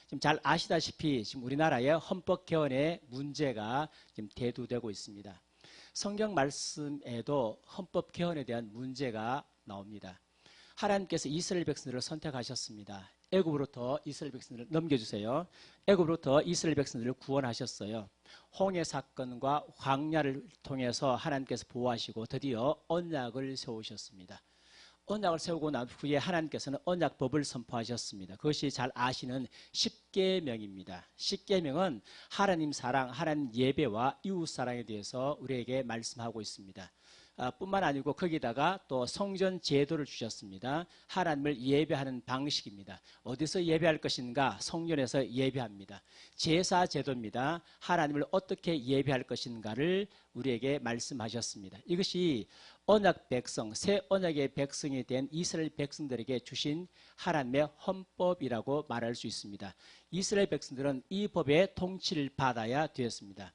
지금 잘 아시다시피 지금 우리나라의 헌법 개헌의 문제가 지금 대두되고 있습니다. 성경 말씀에도 헌법 개헌에 대한 문제가 나옵니다. 하나님께서 이스라엘 백성들을 선택하셨습니다. 애굽으로부터 이스라엘 백성들을 넘겨주세요. 애굽으로부터 이스라엘 백성들을 구원하셨어요. 홍해 사건과 광야를 통해서 하나님께서 보호하시고 드디어 언약을 세우셨습니다. 언약을 세우고 난 후에 하나님께서는 언약법을 선포하셨습니다. 그것이 잘 아시는 십계명입니다. 십계명은 하나님 사랑, 하나님 예배와 이웃 사랑에 대해서 우리에게 말씀하고 있습니다. 뿐만 아니고 거기다가 또 성전 제도를 주셨습니다. 하나님을 예배하는 방식입니다. 어디서 예배할 것인가? 성전에서 예배합니다. 제사 제도입니다. 하나님을 어떻게 예배할 것인가를 우리에게 말씀하셨습니다. 이것이 언약 백성, 새 언약의 백성이 된 이스라엘 백성들에게 주신 하나님의 헌법이라고 말할 수 있습니다. 이스라엘 백성들은 이 법의 통치를 받아야 되었습니다.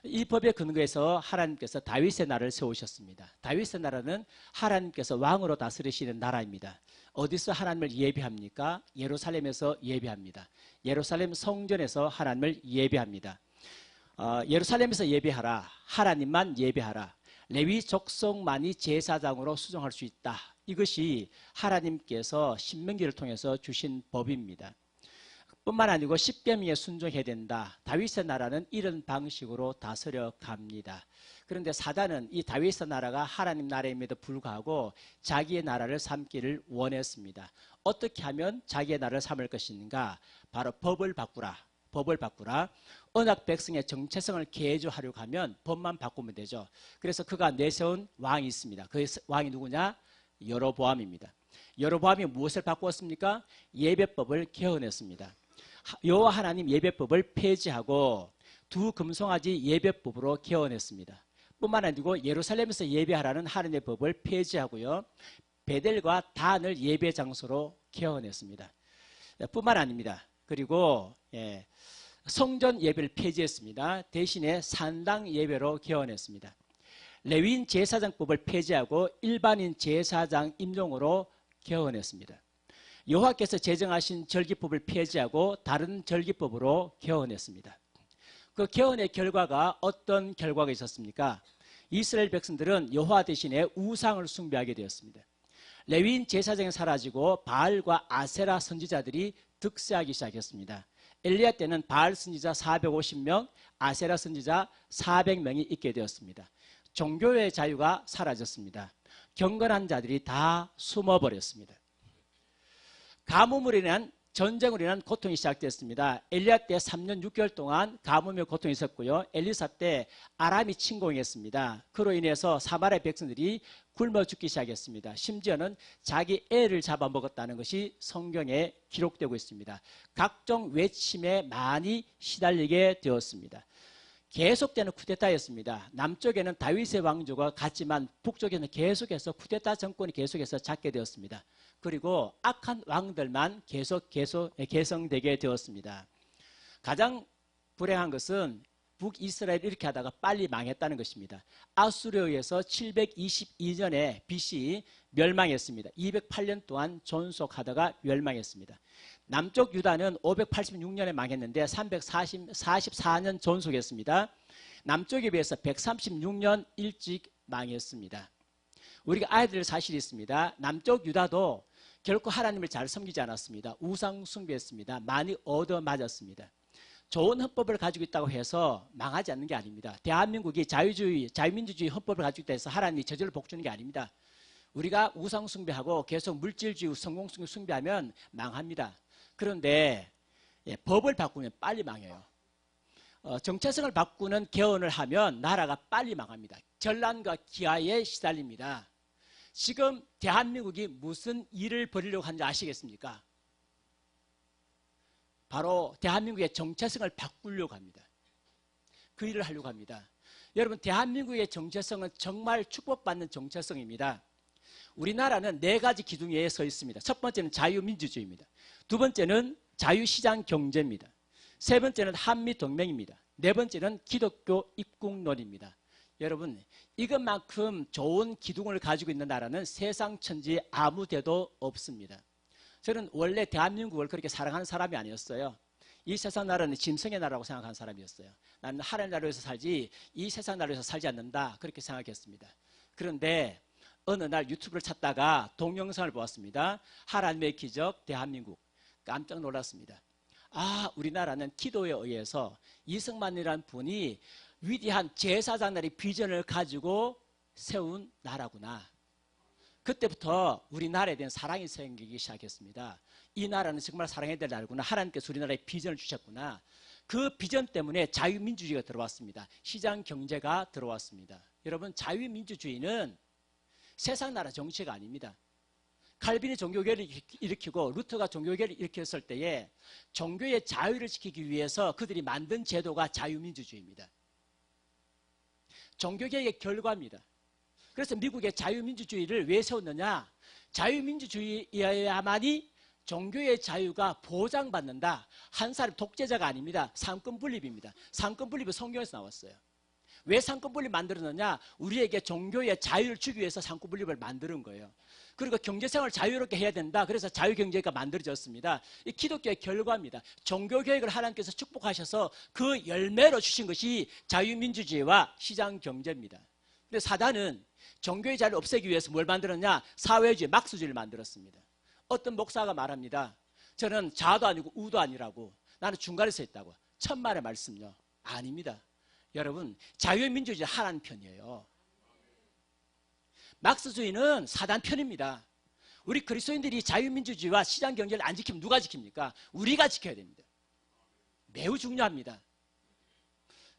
이 법에 근거해서 하나님께서 다윗의 나라를 세우셨습니다. 다윗의 나라는 하나님께서 왕으로 다스리시는 나라입니다. 어디서 하나님을 예배합니까? 예루살렘에서 예배합니다. 예루살렘 성전에서 하나님을 예배합니다. 예루살렘에서 예배하라. 하나님만 예배하라. 레위 족속만이 제사장으로 수종할 수 있다. 이것이 하나님께서 신명기를 통해서 주신 법입니다. 뿐만 아니고 십계명에 순종해야 된다. 다윗의 나라는 이런 방식으로 다스려 갑니다. 그런데 사단은 이 다윗의 나라가 하나님 나라임에도 불구하고 자기의 나라를 삼기를 원했습니다. 어떻게 하면 자기의 나라를 삼을 것인가? 바로 법을 바꾸라. 법을 바꾸라. 언약 백성의 정체성을 개조하려고 하면 법만 바꾸면 되죠. 그래서 그가 내세운 왕이 있습니다. 그 왕이 누구냐? 여로보암입니다. 여로보암이 무엇을 바꾸었습니까? 예배법을 개헌했습니다. 여호와 하나님 예배법을 폐지하고 두 금송아지 예배법으로 개헌했습니다. 뿐만 아니고 예루살렘에서 예배하라는 하나님의 법을 폐지하고요. 베델과 단을 예배 장소로 개헌했습니다. 뿐만 아닙니다. 그리고 성전 예배를 폐지했습니다. 대신에 산당 예배로 개헌했습니다. 레위인 제사장법을 폐지하고 일반인 제사장 임용으로 개헌했습니다. 여호와께서 제정하신 절기법을 폐지하고 다른 절기법으로 개헌했습니다. 그 개헌의 결과가 어떤 결과가 있었습니까? 이스라엘 백성들은 여호와 대신에 우상을 숭배하게 되었습니다. 레위인 제사장이 사라지고 바알과 아세라 선지자들이 득세하기 시작했습니다. 엘리야 때는 바알 선지자 450명, 아세라 선지자 400명이 있게 되었습니다. 종교의 자유가 사라졌습니다. 경건한 자들이 다 숨어버렸습니다. 가뭄으로 인한 전쟁으로 인한 고통이 시작됐습니다. 엘리야 때 3년 6개월 동안 가뭄의 고통이 있었고요. 엘리사 때 아람이 침공했습니다. 그로 인해서 사마리아 백성들이 굶어 죽기 시작했습니다. 심지어는 자기 애를 잡아먹었다는 것이 성경에 기록되고 있습니다. 각종 외침에 많이 시달리게 되었습니다. 계속되는 쿠데타였습니다. 남쪽에는 다윗의 왕조가 갔지만 북쪽에는 계속해서 쿠데타 정권이 계속해서 잡게 되었습니다. 그리고 악한 왕들만 계속 계성되게 되었습니다. 가장 불행한 것은 북이스라엘이 이렇게 하다가 빨리 망했다는 것입니다. 아수르에 의해서 722년에 BC 멸망했습니다. 208년 동안 존속하다가 멸망했습니다. 남쪽 유다는 586년에 망했는데 344년 존속했습니다. 남쪽에 비해서 136년 일찍 망했습니다. 우리가 아이들 사실이 있습니다. 남쪽 유다도 결코 하나님을 잘 섬기지 않았습니다. 우상 숭배했습니다. 많이 얻어맞았습니다. 좋은 헌법을 가지고 있다고 해서 망하지 않는 게 아닙니다. 대한민국이 자유민주주의 헌법을 가지고 있다 해서 하나님이 저절로 복 주는 게 아닙니다. 우리가 우상 숭배하고 계속 물질주의, 성공 숭배하면 망합니다. 그런데 법을 바꾸면 빨리 망해요. 정체성을 바꾸는 개헌을 하면 나라가 빨리 망합니다. 전란과 기아에 시달립니다. 지금 대한민국이 무슨 일을 벌이려고 하는지 아시겠습니까? 바로 대한민국의 정체성을 바꾸려고 합니다. 그 일을 하려고 합니다. 여러분, 대한민국의 정체성은 정말 축복받는 정체성입니다. 우리나라는 4가지 기둥 위에 서 있습니다. 첫 번째는 자유민주주의입니다. 두 번째는 자유시장 경제입니다. 세 번째는 한미동맹입니다. 네 번째는 기독교 입국론입니다. 여러분, 이것만큼 좋은 기둥을 가지고 있는 나라는 세상 천지에 아무 데도 없습니다. 저는 원래 대한민국을 그렇게 사랑하는 사람이 아니었어요. 이 세상 나라는 짐승의 나라라고 생각한 사람이었어요. 나는 하나님 나라에서 살지 이 세상 나라에서 살지 않는다, 그렇게 생각했습니다. 그런데 어느 날 유튜브를 찾다가 동영상을 보았습니다. 하나님의 기적 대한민국. 깜짝 놀랐습니다. 아, 우리나라는 기도에 의해서 이승만이라는 분이 위대한 제사장날의 비전을 가지고 세운 나라구나. 그때부터 우리나라에 대한 사랑이 생기기 시작했습니다. 이 나라는 정말 사랑해야 될 나라구나. 하나님께서 우리나라에 비전을 주셨구나. 그 비전 때문에 자유민주주의가 들어왔습니다. 시장 경제가 들어왔습니다. 여러분, 자유민주주의는 세상 나라 정치가 아닙니다. 칼빈이 종교개혁을 일으키고 루터가 종교개혁을 일으켰을 때에 종교의 자유를 지키기 위해서 그들이 만든 제도가 자유민주주의입니다. 종교개혁의 결과입니다. 그래서 미국의 자유민주주의를 왜 세웠느냐? 자유민주주의여야만이 종교의 자유가 보장받는다. 한 사람 독재자가 아닙니다. 상권분립입니다. 상권분립은 성경에서 나왔어요. 왜 상권분립 만들었느냐? 우리에게 종교의 자유를 주기 위해서 상권분립을 만드는 거예요. 그리고 경제생활을 자유롭게 해야 된다. 그래서 자유경제가 만들어졌습니다. 이 기독교의 결과입니다. 종교개혁을 하나님께서 축복하셔서 그 열매로 주신 것이 자유민주주의와 시장경제입니다. 근데 사단은 종교의 자유를 없애기 위해서 뭘 만들었냐? 사회주의, 막수주의를 만들었습니다. 어떤 목사가 말합니다. 저는 좌도 아니고 우도 아니라고. 나는 중간에 서 있다고. 천만의 말씀요. 아닙니다. 여러분, 자유민주주의 하나님 편이에요. 막스주의는 사단 편입니다. 우리 그리스도인들이 자유민주주의와 시장경제를 안 지키면 누가 지킵니까? 우리가 지켜야 됩니다. 매우 중요합니다.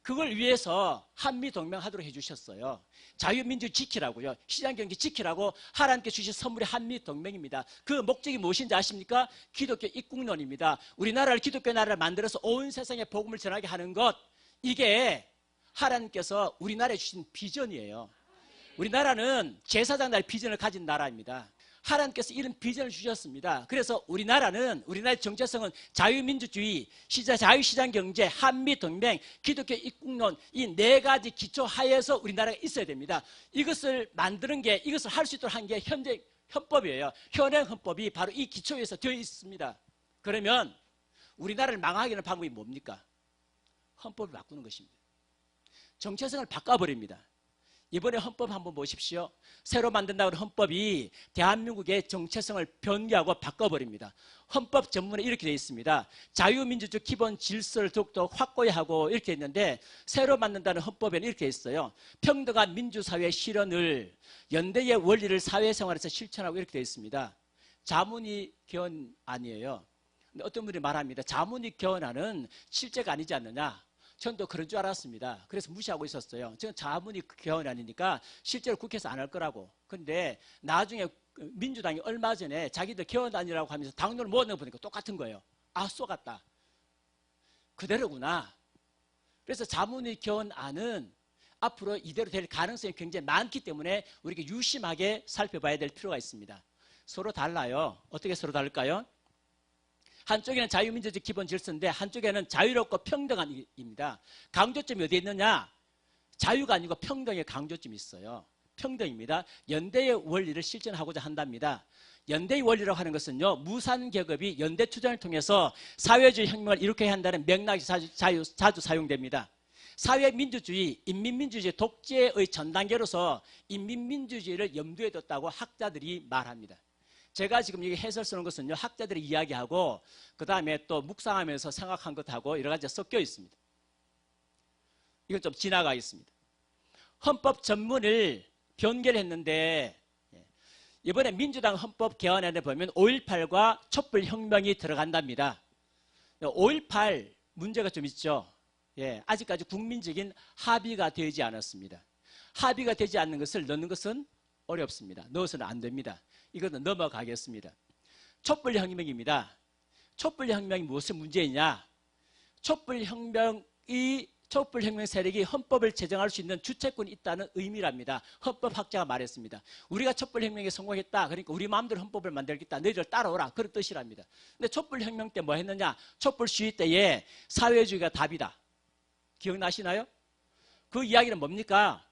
그걸 위해서 한미동맹하도록 해주셨어요. 자유민주주의 지키라고요. 시장경제 지키라고 하나님께 주신 선물이 한미동맹입니다. 그 목적이 무엇인지 아십니까? 기독교 입국론입니다. 우리나라를 기독교 나라를 만들어서 온 세상에 복음을 전하게 하는 것, 이게 하나님께서 우리나라에 주신 비전이에요. 우리나라는 제사장 날 비전을 가진 나라입니다. 하나님께서 이런 비전을 주셨습니다. 그래서 우리나라의 정체성은 자유민주주의, 자유시장경제, 한미동맹, 기독교 입국론, 이 네 가지 기초 하에서 우리나라가 있어야 됩니다. 이것을 만드는 게, 이것을 할 수 있도록 한 게 현재 헌법이에요. 현행 헌법이 바로 이 기초에서 되어 있습니다. 그러면 우리나라를 망하게 하는 방법이 뭡니까? 헌법을 바꾸는 것입니다. 정체성을 바꿔버립니다. 이번에 헌법 한번 보십시오. 새로 만든다는 헌법이 대한민국의 정체성을 변개하고 바꿔버립니다. 헌법 전문에 이렇게 되어 있습니다. 자유민주주의 기본 질서를 더욱더 확고히 하고 이렇게 있는데, 새로 만든다는 헌법에는 이렇게 있어요. 평등한 민주사회 실현을, 연대의 원리를 사회생활에서 실천하고 이렇게 되어 있습니다. 자문위 개헌안이에요. 근데 어떤 분이 말합니다. 자문위 개헌안은 실제가 아니지 않느냐. 저는 그런 줄 알았습니다. 그래서 무시하고 있었어요. 저는 자문위 개헌이 아니니까 실제로 국회에서 안 할 거라고. 그런데 나중에 민주당이 얼마 전에 자기들 개헌안이라고 하면서 당론을 모아내고 보니까 똑같은 거예요. 아, 쏘갔다. 그대로구나. 그래서 자문위 개헌안은 앞으로 이대로 될 가능성이 굉장히 많기 때문에 우리가 유심하게 살펴봐야 될 필요가 있습니다. 서로 달라요. 어떻게 서로 다를까요? 한쪽에는 자유민주주의 기본 질서인데 한쪽에는 자유롭고 평등한입니다. 강조점이 어디에 있느냐? 자유가 아니고 평등의 강조점이 있어요. 평등입니다. 연대의 원리를 실천하고자 한답니다. 연대의 원리라고 하는 것은요, 무산계급이 연대투쟁을 통해서 사회주의 혁명을 일으켜야 한다는 맥락이 자주 사용됩니다. 사회민주주의, 인민민주주의 독재의 전 단계로서 인민민주주의를 염두에 뒀다고 학자들이 말합니다. 제가 지금 여기 해설 쓰는 것은요, 학자들이 이야기하고 그 다음에 또 묵상하면서 생각한 것하고 여러 가지가 섞여 있습니다. 이건 좀 지나가겠습니다. 헌법 전문을 변개를 했는데, 이번에 민주당 헌법 개헌안에 보면 5.18과 촛불혁명이 들어간답니다. 5.18 문제가 좀 있죠. 아직까지 국민적인 합의가 되지 않았습니다. 합의가 되지 않는 것을 넣는 것은 어렵습니다. 넣어서는 안 됩니다. 이것은 넘어가겠습니다. 촛불혁명입니다. 촛불혁명이 무슨 문제이냐? 촛불혁명 세력이 헌법을 제정할 수 있는 주체권이 있다는 의미랍니다. 헌법학자가 말했습니다. 우리가 촛불혁명에 성공했다. 그러니까 우리 마음대로 헌법을 만들겠다. 너희들 따라오라. 그런 뜻이랍니다. 근데 촛불혁명 때 뭐 했느냐? 촛불 시위 때에 사회주의가 답이다. 기억나시나요? 그 이야기는 뭡니까?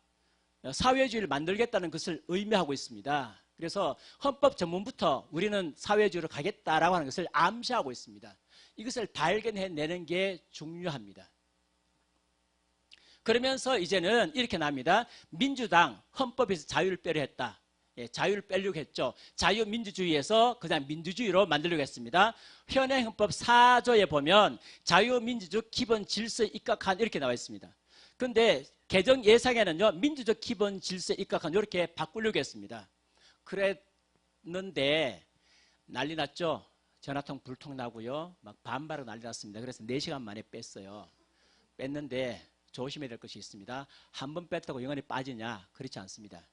사회주의를 만들겠다는 것을 의미하고 있습니다. 그래서 헌법 전문부터 우리는 사회주의로 가겠다라고 하는 것을 암시하고 있습니다. 이것을 발견해내는 게 중요합니다. 그러면서 이제는 이렇게 나옵니다. 민주당 헌법에서 자유를 빼려 했다. 예, 자유를 빼려고 했죠. 자유민주주의에서 그냥 민주주의로 만들려고 했습니다. 현행 헌법 4조에 보면 자유민주적 기본 질서에 입각한 이렇게 나와 있습니다. 그런데 개정 예상에는요, 민주적 기본 질서에 입각한 이렇게 바꾸려고 했습니다. 그랬는데 난리 났죠. 전화통 불통 나고요. 막 반발하고 난리 났습니다. 그래서 4시간 만에 뺐어요. 뺐는데 조심해야 될 것이 있습니다. 한 번 뺐다고 영원히 빠지냐? 그렇지 않습니다.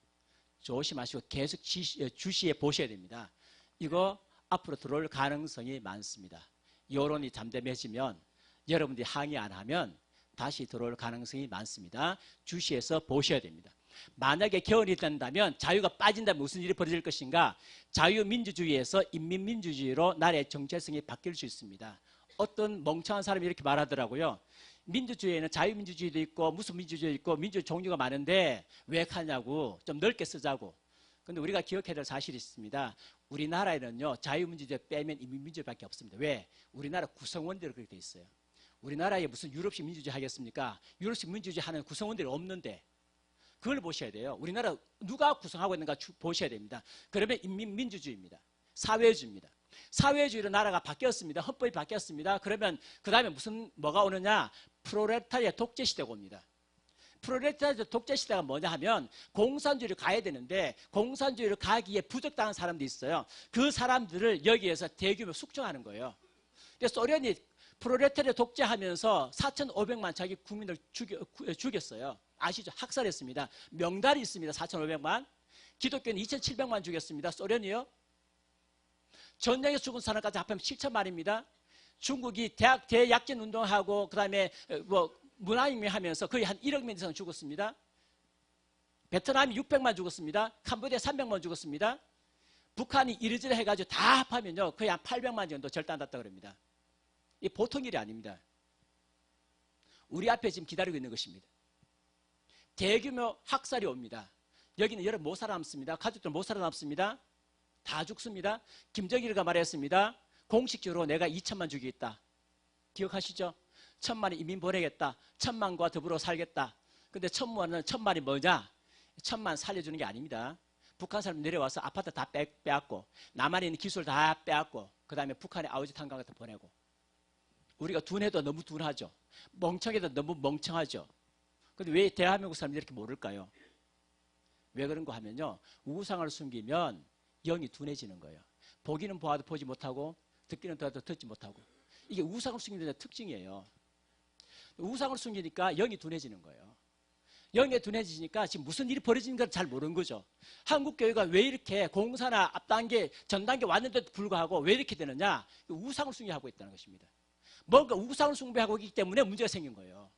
조심하시고 계속 주시해 보셔야 됩니다. 이거 앞으로 들어올 가능성이 많습니다. 여론이 잠잠해지면 여러분들이 항의 안 하면 다시 들어올 가능성이 많습니다. 주시해서 보셔야 됩니다. 만약에 개헌이 된다면 자유가 빠진다면 무슨 일이 벌어질 것인가? 자유민주주의에서 인민민주주의로 나라의 정체성이 바뀔 수 있습니다. 어떤 멍청한 사람이 이렇게 말하더라고요. 민주주의에는 자유민주주의도 있고 무슨 민주주의도 있고 민주주의 종류가 많은데 왜 하냐고, 좀 넓게 쓰자고. 근데 우리가 기억해야 될 사실이 있습니다. 우리나라에는요, 자유민주주의 빼면 인민민주주의밖에 없습니다. 왜? 우리나라 구성원대로 그렇게 돼 있어요. 우리나라에 무슨 유럽식 민주주의 하겠습니까? 유럽식 민주주의 하는 구성원들이 없는데 그걸 보셔야 돼요. 우리나라 누가 구성하고 있는가 보셔야 됩니다. 그러면 인민민주주의입니다. 사회주의입니다. 사회주의로 나라가 바뀌었습니다. 헌법이 바뀌었습니다. 그러면 그 다음에 뭐가 오느냐? 프롤레타리아 독재시대가 옵니다. 프롤레타리아 독재시대가 뭐냐 하면 공산주의를 가야 되는데 공산주의를 가기에 부적당한 사람들이 있어요. 그 사람들을 여기에서 대규모 숙청하는 거예요. 근데 소련이 프롤레타리아 독재하면서 4,500만 자기 국민을 죽였어요. 아시죠? 학살했습니다. 명단이 있습니다. 4,500만. 기독교는 2,700만 죽였습니다. 소련이요. 전쟁에서 죽은 사람까지 합하면 7천만입니다. 중국이 대약진 운동하고 그다음에 문화혁명하면서 거의 한 1억 명 이상 죽었습니다. 베트남이 600만 죽었습니다. 캄보디아 300만 죽었습니다. 북한이 이리저리 해가지고 다 합하면요 거의 한 800만 정도 절단됐다 그럽니다. 이 보통 일이 아닙니다. 우리 앞에 지금 기다리고 있는 것입니다. 대규모 학살이 옵니다. 여기는 여러분 못 살아남습니다. 가족들 못 살아남습니다. 다 죽습니다. 김정일이가 말했습니다. 공식적으로 내가 2천만 죽이겠다. 기억하시죠? 1,000만이 이민 보내겠다. 1,000만과 더불어 살겠다. 근데 1,000만이 뭐냐? 1,000만 살려주는 게 아닙니다. 북한 사람 내려와서 아파트 다 빼앗고 남한에 있는 기술 다 빼앗고 그 다음에 북한에 아우지 탄광 같은 거 보내고. 우리가 둔해도 너무 둔하죠. 멍청해도 너무 멍청하죠. 근데 왜 대한민국 사람들이 이렇게 모를까요? 왜 그런 거 하면요, 우상을 숨기면 영이 둔해지는 거예요. 보기는 보아도 보지 못하고 듣기는 들어도 듣지 못하고. 이게 우상을 숨기는 데 특징이에요. 우상을 숨기니까 영이 둔해지는 거예요. 영이 둔해지니까 지금 무슨 일이 벌어지는 걸 잘 모르는 거죠. 한국교회가 왜 이렇게 공사나 앞단계, 전단계 왔는데도 불구하고 왜 이렇게 되느냐? 우상을 숭배하고 있다는 것입니다. 뭔가 우상을 숭배하고 있기 때문에 문제가 생긴 거예요.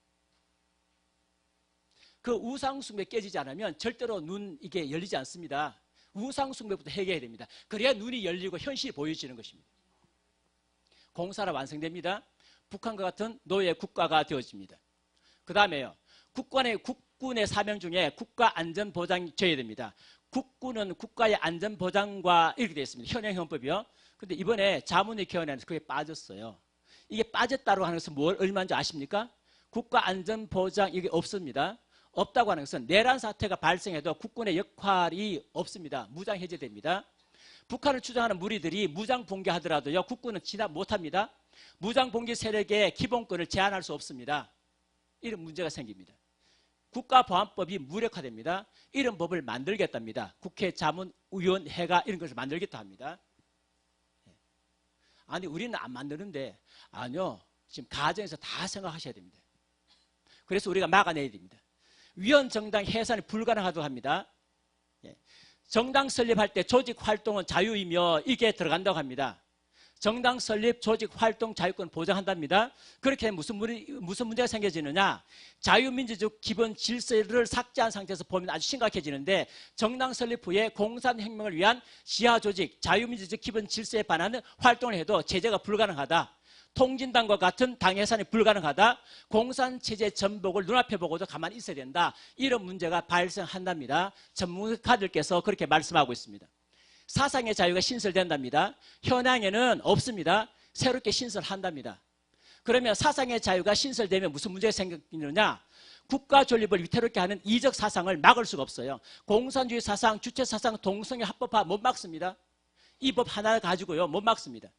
그 우상 숭배 깨지지 않으면 절대로 이게 열리지 않습니다. 우상 숭배부터 해결해야 됩니다. 그래야 눈이 열리고 현실이 보여지는 것입니다. 공사가 완성됩니다. 북한과 같은 노예 국가가 되어집니다. 그 다음에요, 국군의 사명 중에 국가 안전보장이 져야 됩니다. 국군은 국가의 안전보장과 이렇게 되어 있습니다. 현행 헌법이요. 근데 이번에 자문위 개헌에서 그게 빠졌어요. 이게 빠졌다고 하는 것은 얼마인지 아십니까? 국가 안전보장 이게 없습니다. 없다고 하는 것은 내란 사태가 발생해도 국군의 역할이 없습니다. 무장 해제됩니다. 북한을 추종하는 무리들이 무장 봉기하더라도요, 국군은 진압 못합니다. 무장 봉기 세력의 기본권을 제한할 수 없습니다. 이런 문제가 생깁니다. 국가보안법이 무력화됩니다. 이런 법을 만들겠답니다. 국회 자문위원회가 이런 것을 만들겠다 합니다. 아니, 우리는 안 만드는데, 아니요, 지금 가정에서 다 생각하셔야 됩니다. 그래서 우리가 막아내야 됩니다. 위원 정당 해산이 불가능하다고 합니다. 정당 설립할 때 조직 활동은 자유이며 이게 들어간다고 합니다. 정당 설립, 조직 활동 자유권 보장한답니다. 그렇게 무슨 문제가 생겨지느냐? 자유민주적 기본 질서를 삭제한 상태에서 보면 아주 심각해지는데, 정당 설립 후에 공산혁명을 위한 지하 조직, 자유민주적 기본 질서에 반하는 활동을 해도 제재가 불가능하다. 통진당과 같은 당 해산이 불가능하다. 공산체제 전복을 눈앞에 보고도 가만히 있어야 된다. 이런 문제가 발생한답니다. 전문가들께서 그렇게 말씀하고 있습니다. 사상의 자유가 신설된답니다. 현황에는 없습니다. 새롭게 신설한답니다. 그러면 사상의 자유가 신설되면 무슨 문제가 생기느냐? 국가 존립을 위태롭게 하는 이적 사상을 막을 수가 없어요. 공산주의 사상, 주체 사상, 동성애 합법화 못 막습니다. 이 법 하나 가지고요 못 막습니다.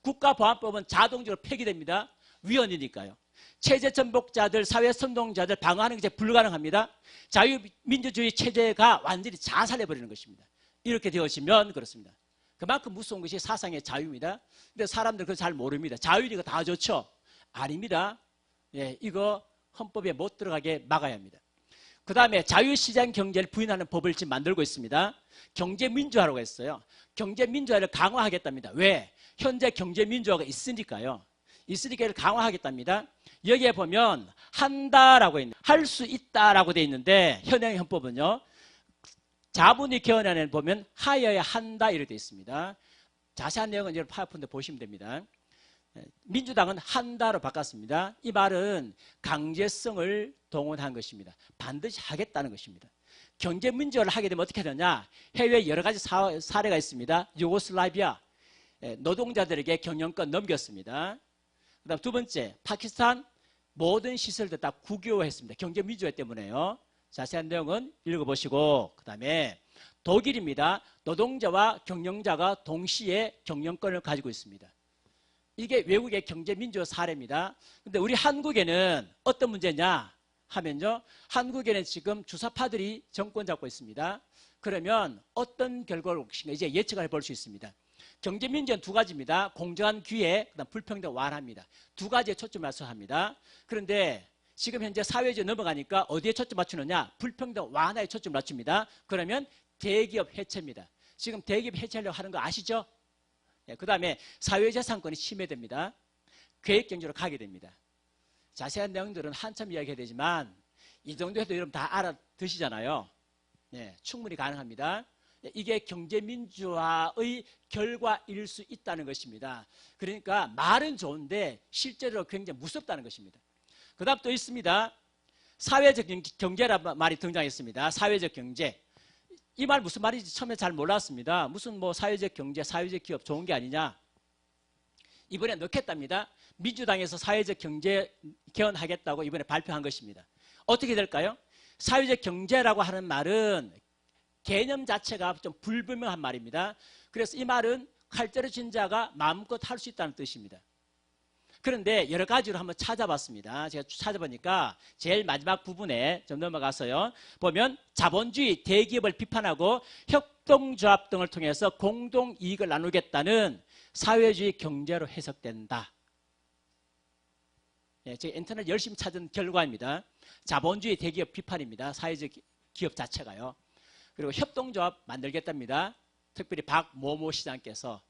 국가보안법은 자동적으로 폐기됩니다. 위헌이니까요. 체제 전복자들, 사회선동자들 방어하는 게 불가능합니다. 자유민주주의 체제가 완전히 자살해버리는 것입니다. 이렇게 되어지면 그렇습니다. 그만큼 무서운 것이 사상의 자유입니다. 근데 사람들 그걸 잘 모릅니다. 자유니까 다 좋죠? 아닙니다. 예, 이거 헌법에 못 들어가게 막아야 합니다. 그 다음에 자유시장 경제를 부인하는 법을 지금 만들고 있습니다. 경제민주화라고 했어요. 경제민주화를 강화하겠답니다. 왜? 현재 경제민주화가 있으니까요. 있으니까 이를 강화하겠답니다. 여기에 보면 한다라고 있는, 할 수 있다라고 되어 있는데 현행 헌법은요. 자본주의 개헌안에 보면 하여야 한다 이렇게 되어 있습니다. 자세한 내용은 여러분 파워포인트 보시면 됩니다. 민주당은 한다로 바꿨습니다. 이 말은 강제성을 동원한 것입니다. 반드시 하겠다는 것입니다. 경제민주화를 하게 되면 어떻게 되느냐? 해외에 여러 가지 사례가 있습니다. 유고슬라비아 노동자들에게 경영권 넘겼습니다. 그 다음 두 번째, 파키스탄 모든 시설들 다 국유화했습니다. 경제민주화 때문에요. 자세한 내용은 읽어보시고, 그 다음에 독일입니다. 노동자와 경영자가 동시에 경영권을 가지고 있습니다. 이게 외국의 경제민주화 사례입니다. 근데 우리 한국에는 어떤 문제냐 하면요. 한국에는 지금 주사파들이 정권 잡고 있습니다. 그러면 어떤 결과를 올 것인가 이제 예측을 해볼 수 있습니다. 경제민주화는 두 가지입니다. 공정한 기회, 그다음 불평등 완화입니다. 두 가지에 초점을 맞춰서 합니다. 그런데 지금 현재 사회주의 넘어가니까 어디에 초점 맞추느냐? 불평등 완화에 초점을 맞춥니다. 그러면 대기업 해체입니다. 지금 대기업 해체하려고 하는 거 아시죠? 그 다음에 사회재산권이 침해됩니다. 계획경제로 가게 됩니다. 자세한 내용들은 한참 이야기해야 되지만 이 정도 해도 여러분 다 알아드시잖아요. 충분히 가능합니다. 이게 경제민주화의 결과일 수 있다는 것입니다. 그러니까 말은 좋은데 실제로 굉장히 무섭다는 것입니다. 그 다음 또 있습니다. 사회적 경제라는 말이 등장했습니다. 사회적 경제. 이 말 무슨 말인지 처음에 잘 몰랐습니다. 무슨 뭐 사회적 경제, 사회적 기업 좋은 게 아니냐. 이번에 넣겠답니다. 민주당에서 사회적 경제 개헌하겠다고 이번에 발표한 것입니다. 어떻게 될까요? 사회적 경제라고 하는 말은 개념 자체가 좀 불분명한 말입니다. 그래서 이 말은 칼자루 진 자가 마음껏 할 수 있다는 뜻입니다. 그런데 여러 가지로 한번 찾아봤습니다. 제가 찾아보니까 제일 마지막 부분에 좀 넘어가서요. 보면 자본주의 대기업을 비판하고 협동조합 등을 통해서 공동이익을 나누겠다는 사회주의 경제로 해석된다. 제가 인터넷 열심히 찾은 결과입니다. 자본주의 대기업 비판입니다. 사회적 기업 자체가요. 그리고 협동조합 만들겠답니다. 특별히 박모모 시장께서.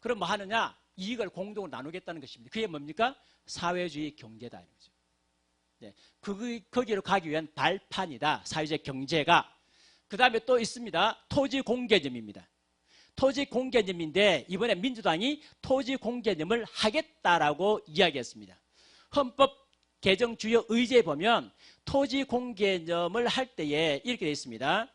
그럼 뭐 하느냐? 이익을 공동으로 나누겠다는 것입니다. 그게 뭡니까? 사회주의 경제다. 거기로 가기 위한 발판이다. 사회적 경제가. 그 다음에 또 있습니다. 토지 공개념입니다. 토지 공개념인데 이번에 민주당이 토지 공개념을 하겠다라고 이야기했습니다. 헌법 개정 주요 의제에 보면 토지 공개념을 할 때에 이렇게 되어 있습니다.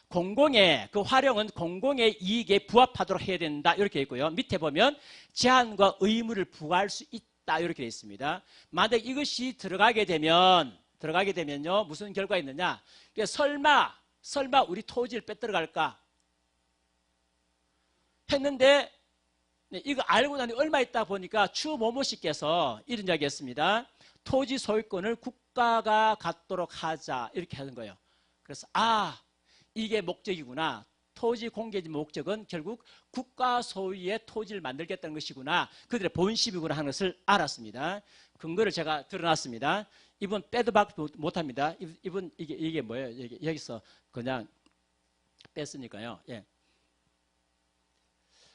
공공의 그 활용은 공공의 이익에 부합하도록 해야 된다 이렇게 있고요. 밑에 보면 제한과 의무를 부과할 수 있다 이렇게 되어 있습니다. 만약 이것이 들어가게 되면요 무슨 결과가 있느냐? 설마 우리 토지를 빼들어갈까 했는데 이거 알고 나니 얼마 있다 보니까 추모모 씨께서 이런 이야기 했습니다. 토지 소유권을 국가가 갖도록 하자 이렇게 하는 거예요. 그래서 이게 목적이구나. 토지 공개의 목적은 결국 국가 소유의 토지를 만들겠다는 것이구나. 그들의 본심이구나 하는 것을 알았습니다. 근거를 제가 드러났습니다. 이분 빼도 박도 못합니다. 이분 이게 뭐예요? 여기서 그냥 뺐으니까요.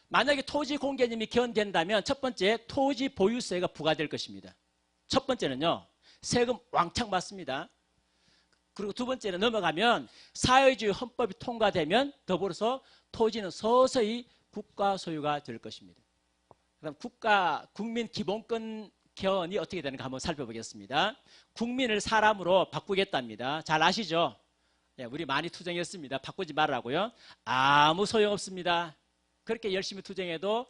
만약에 토지 공개념이 개헌된다면 첫 번째 토지 보유세가 부과될 것입니다. 첫 번째는요. 세금 왕창 받습니다. 그리고 두 번째는 넘어가면 사회주의 헌법이 통과되면 더불어서 토지는 서서히 국가 소유가 될 것입니다. 그다음 국민 기본권 개헌이 어떻게 되는가 한번 살펴보겠습니다. 국민을 사람으로 바꾸겠답니다. 잘 아시죠? 우리 많이 투쟁했습니다. 바꾸지 말라고요. 아무 소용없습니다. 그렇게 열심히 투쟁해도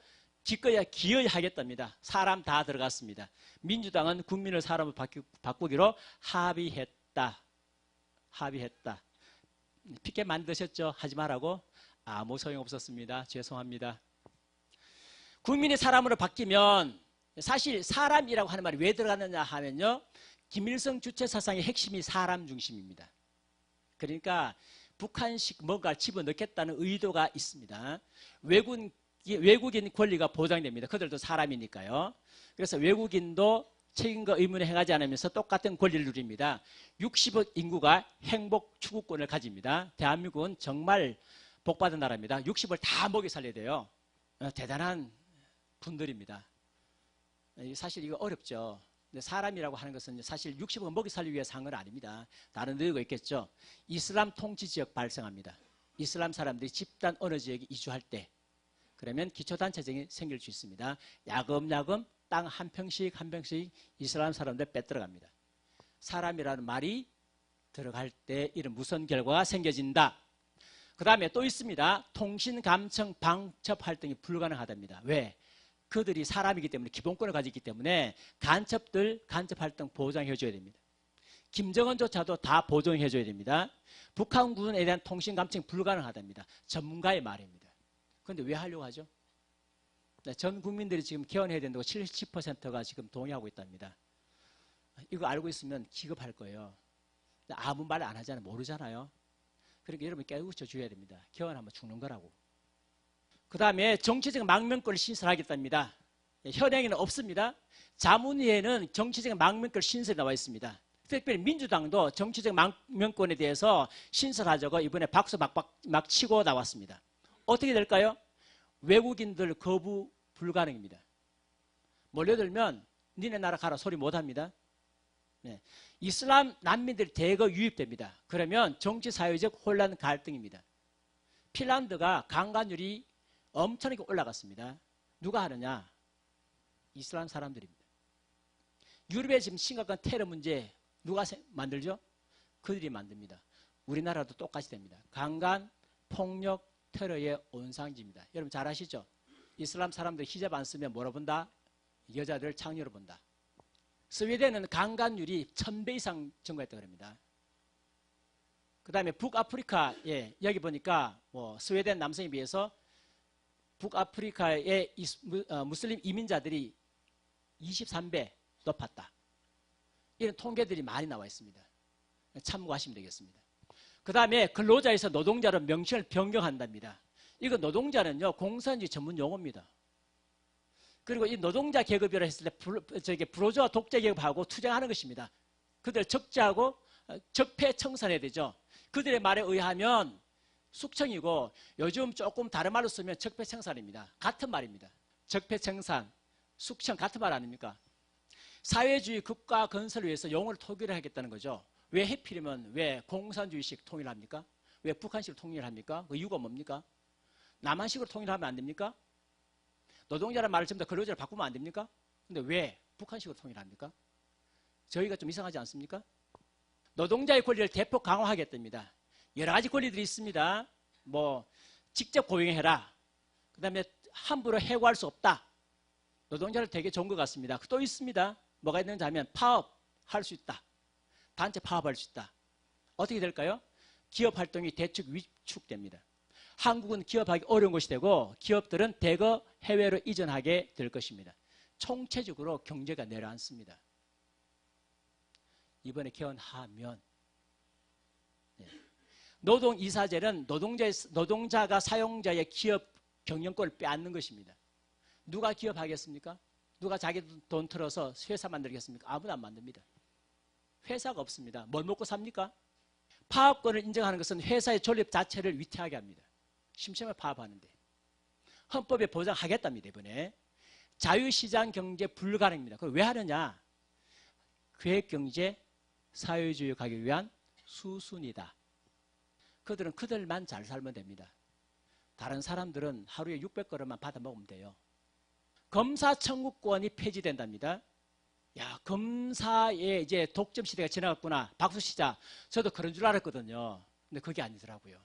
기어이 하겠답니다. 사람 다 들어갔습니다. 민주당은 국민을 사람으로 바꾸기로 합의했다. 피켓 만드셨죠? 하지 말라고? 아무 소용없었습니다. 죄송합니다. 국민이 사람으로 바뀌면 사실 사람이라고 하는 말이 왜 들어갔느냐 하면요. 김일성 주체 사상의 핵심이 사람 중심입니다. 그러니까 북한식 뭔가를 집어넣겠다는 의도가 있습니다. 외국인 권리가 보장됩니다. 그들도 사람이니까요. 그래서 외국인도 책임과 의무를 행하지 않으면서 똑같은 권리를 누립니다. 60억 인구가 행복 추구권을 가집니다. 대한민국은 정말 복받은 나라입니다. 60을 다 먹여 살려야 돼요. 대단한 분들입니다. 사실 이거 어렵죠. 근데 사람이라고 하는 것은 사실 60억 먹여 살리기 위해 산 건 아닙니다. 다른 의도가 있겠죠. 이슬람 통치 지역 발생합니다. 이슬람 사람들이 집단 어느 지역에 이주할 때 그러면 기초단체장이 생길 수 있습니다. 야금야금 땅 한 평씩 한 평씩 이슬람 사람들 빼들어갑니다. 사람이라는 말이 들어갈 때 이런 무선 결과가 생겨진다. 그 다음에 또 있습니다. 통신, 감청, 방첩 활동이 불가능하답니다. 왜? 그들이 사람이기 때문에 기본권을 가지고 있기 때문에 간첩 활동 보장해 줘야 됩니다. 김정은조차도 다 보존해 줘야 됩니다. 북한군에 대한 통신 감청이 불가능하답니다. 전문가의 말입니다. 그런데 왜 하려고 하죠? 전 국민들이 지금 개헌해야 된다고 70%가 지금 동의하고 있답니다. 이거 알고 있으면 기겁할 거예요. 아무 말 안 하잖아요. 모르잖아요. 그러니까 여러분 깨우쳐 줘야 됩니다. 개헌하면 죽는 거라고. 그 다음에 정치적 망명권을 신설하겠답니다. 현행에는 없습니다. 자문위에는 정치적 망명권 신설이 나와 있습니다. 특별히 민주당도 정치적 망명권에 대해서 신설하자고 이번에 박수 막 치고 나왔습니다. 어떻게 될까요? 외국인들 거부 불가능입니다. 몰려들면 니네 나라 가라 소리 못합니다. 네. 이슬람 난민들이 대거 유입됩니다. 그러면 정치사회적 혼란 갈등입니다. 핀란드가 강간율이 엄청나게 올라갔습니다. 누가 하느냐? 이슬람 사람들입니다. 유럽에 지금 심각한 테러 문제 누가 만들죠? 그들이 만듭니다. 우리나라도 똑같이 됩니다. 강간, 폭력, 테러의 온상지입니다. 여러분 잘 아시죠? 이슬람 사람들 히잡 안 쓰면 뭐라 본다? 여자들 창녀로 본다. 스웨덴은 강간율이 1000배 이상 증가했다고 합니다. 그 다음에 북아프리카에 여기 보니까 뭐 스웨덴 남성에 비해서 북아프리카의 무슬림 이민자들이 23배 높았다. 이런 통계들이 많이 나와 있습니다. 참고하시면 되겠습니다. 그 다음에 근로자에서 노동자로 명칭을 변경한답니다. 이거 노동자는요 공산주의 전문 용어입니다. 그리고 이 노동자 계급이라 했을 때 불호주와 독재 계급하고 투쟁하는 것입니다. 그들 적재하고 적폐청산해야 되죠. 그들의 말에 의하면 숙청이고 요즘 조금 다른 말로 쓰면 적폐청산입니다. 같은 말입니다. 적폐청산, 숙청 같은 말 아닙니까? 사회주의 국가 건설을 위해서 용어를 통일을 하겠다는 거죠. 왜 해필이면 왜 공산주의식 통일을 합니까? 왜 북한식으로 통일을 합니까? 그 이유가 뭡니까? 남한식으로 통일하면 안 됩니까? 노동자라는 말을 전부 다 근로자로 바꾸면 안 됩니까? 근데 왜 북한식으로 통일합니까? 저희가 좀 이상하지 않습니까? 노동자의 권리를 대폭 강화하겠답니다. 여러 가지 권리들이 있습니다. 뭐 직접 고용해라. 그 다음에 함부로 해고할 수 없다. 노동자를 되게 좋은 것 같습니다. 또 있습니다. 뭐가 있는지 하면 파업할 수 있다. 단체 파업할 수 있다. 어떻게 될까요? 기업 활동이 대폭 위축됩니다. 한국은 기업하기 어려운 것이 되고 기업들은 대거 해외로 이전하게 될 것입니다. 총체적으로 경제가 내려앉습니다. 이번에 개헌하면 노동이사제는 노동자가 사용자의 기업 경영권을 빼앗는 것입니다. 누가 기업하겠습니까? 누가 자기 돈 틀어서 회사 만들겠습니까? 아무도 안 만듭니다. 회사가 없습니다. 뭘 먹고 삽니까? 파업권을 인정하는 것은 회사의 존립 자체를 위태하게 합니다. 심심해 파업하는데. 헌법에 보장하겠답니다. 이번에. 자유시장 경제 불가능입니다. 그걸 왜 하느냐? 계획경제, 사회주의 가기 위한 수순이다. 그들은 그들만 잘 살면 됩니다. 다른 사람들은 하루에 600그릇만 받아 먹으면 돼요. 검사청구권이 폐지된답니다. 야, 검사의 이제 독점 시대가 지나갔구나. 박수 치자. 저도 그런 줄 알았거든요. 근데 그게 아니더라고요.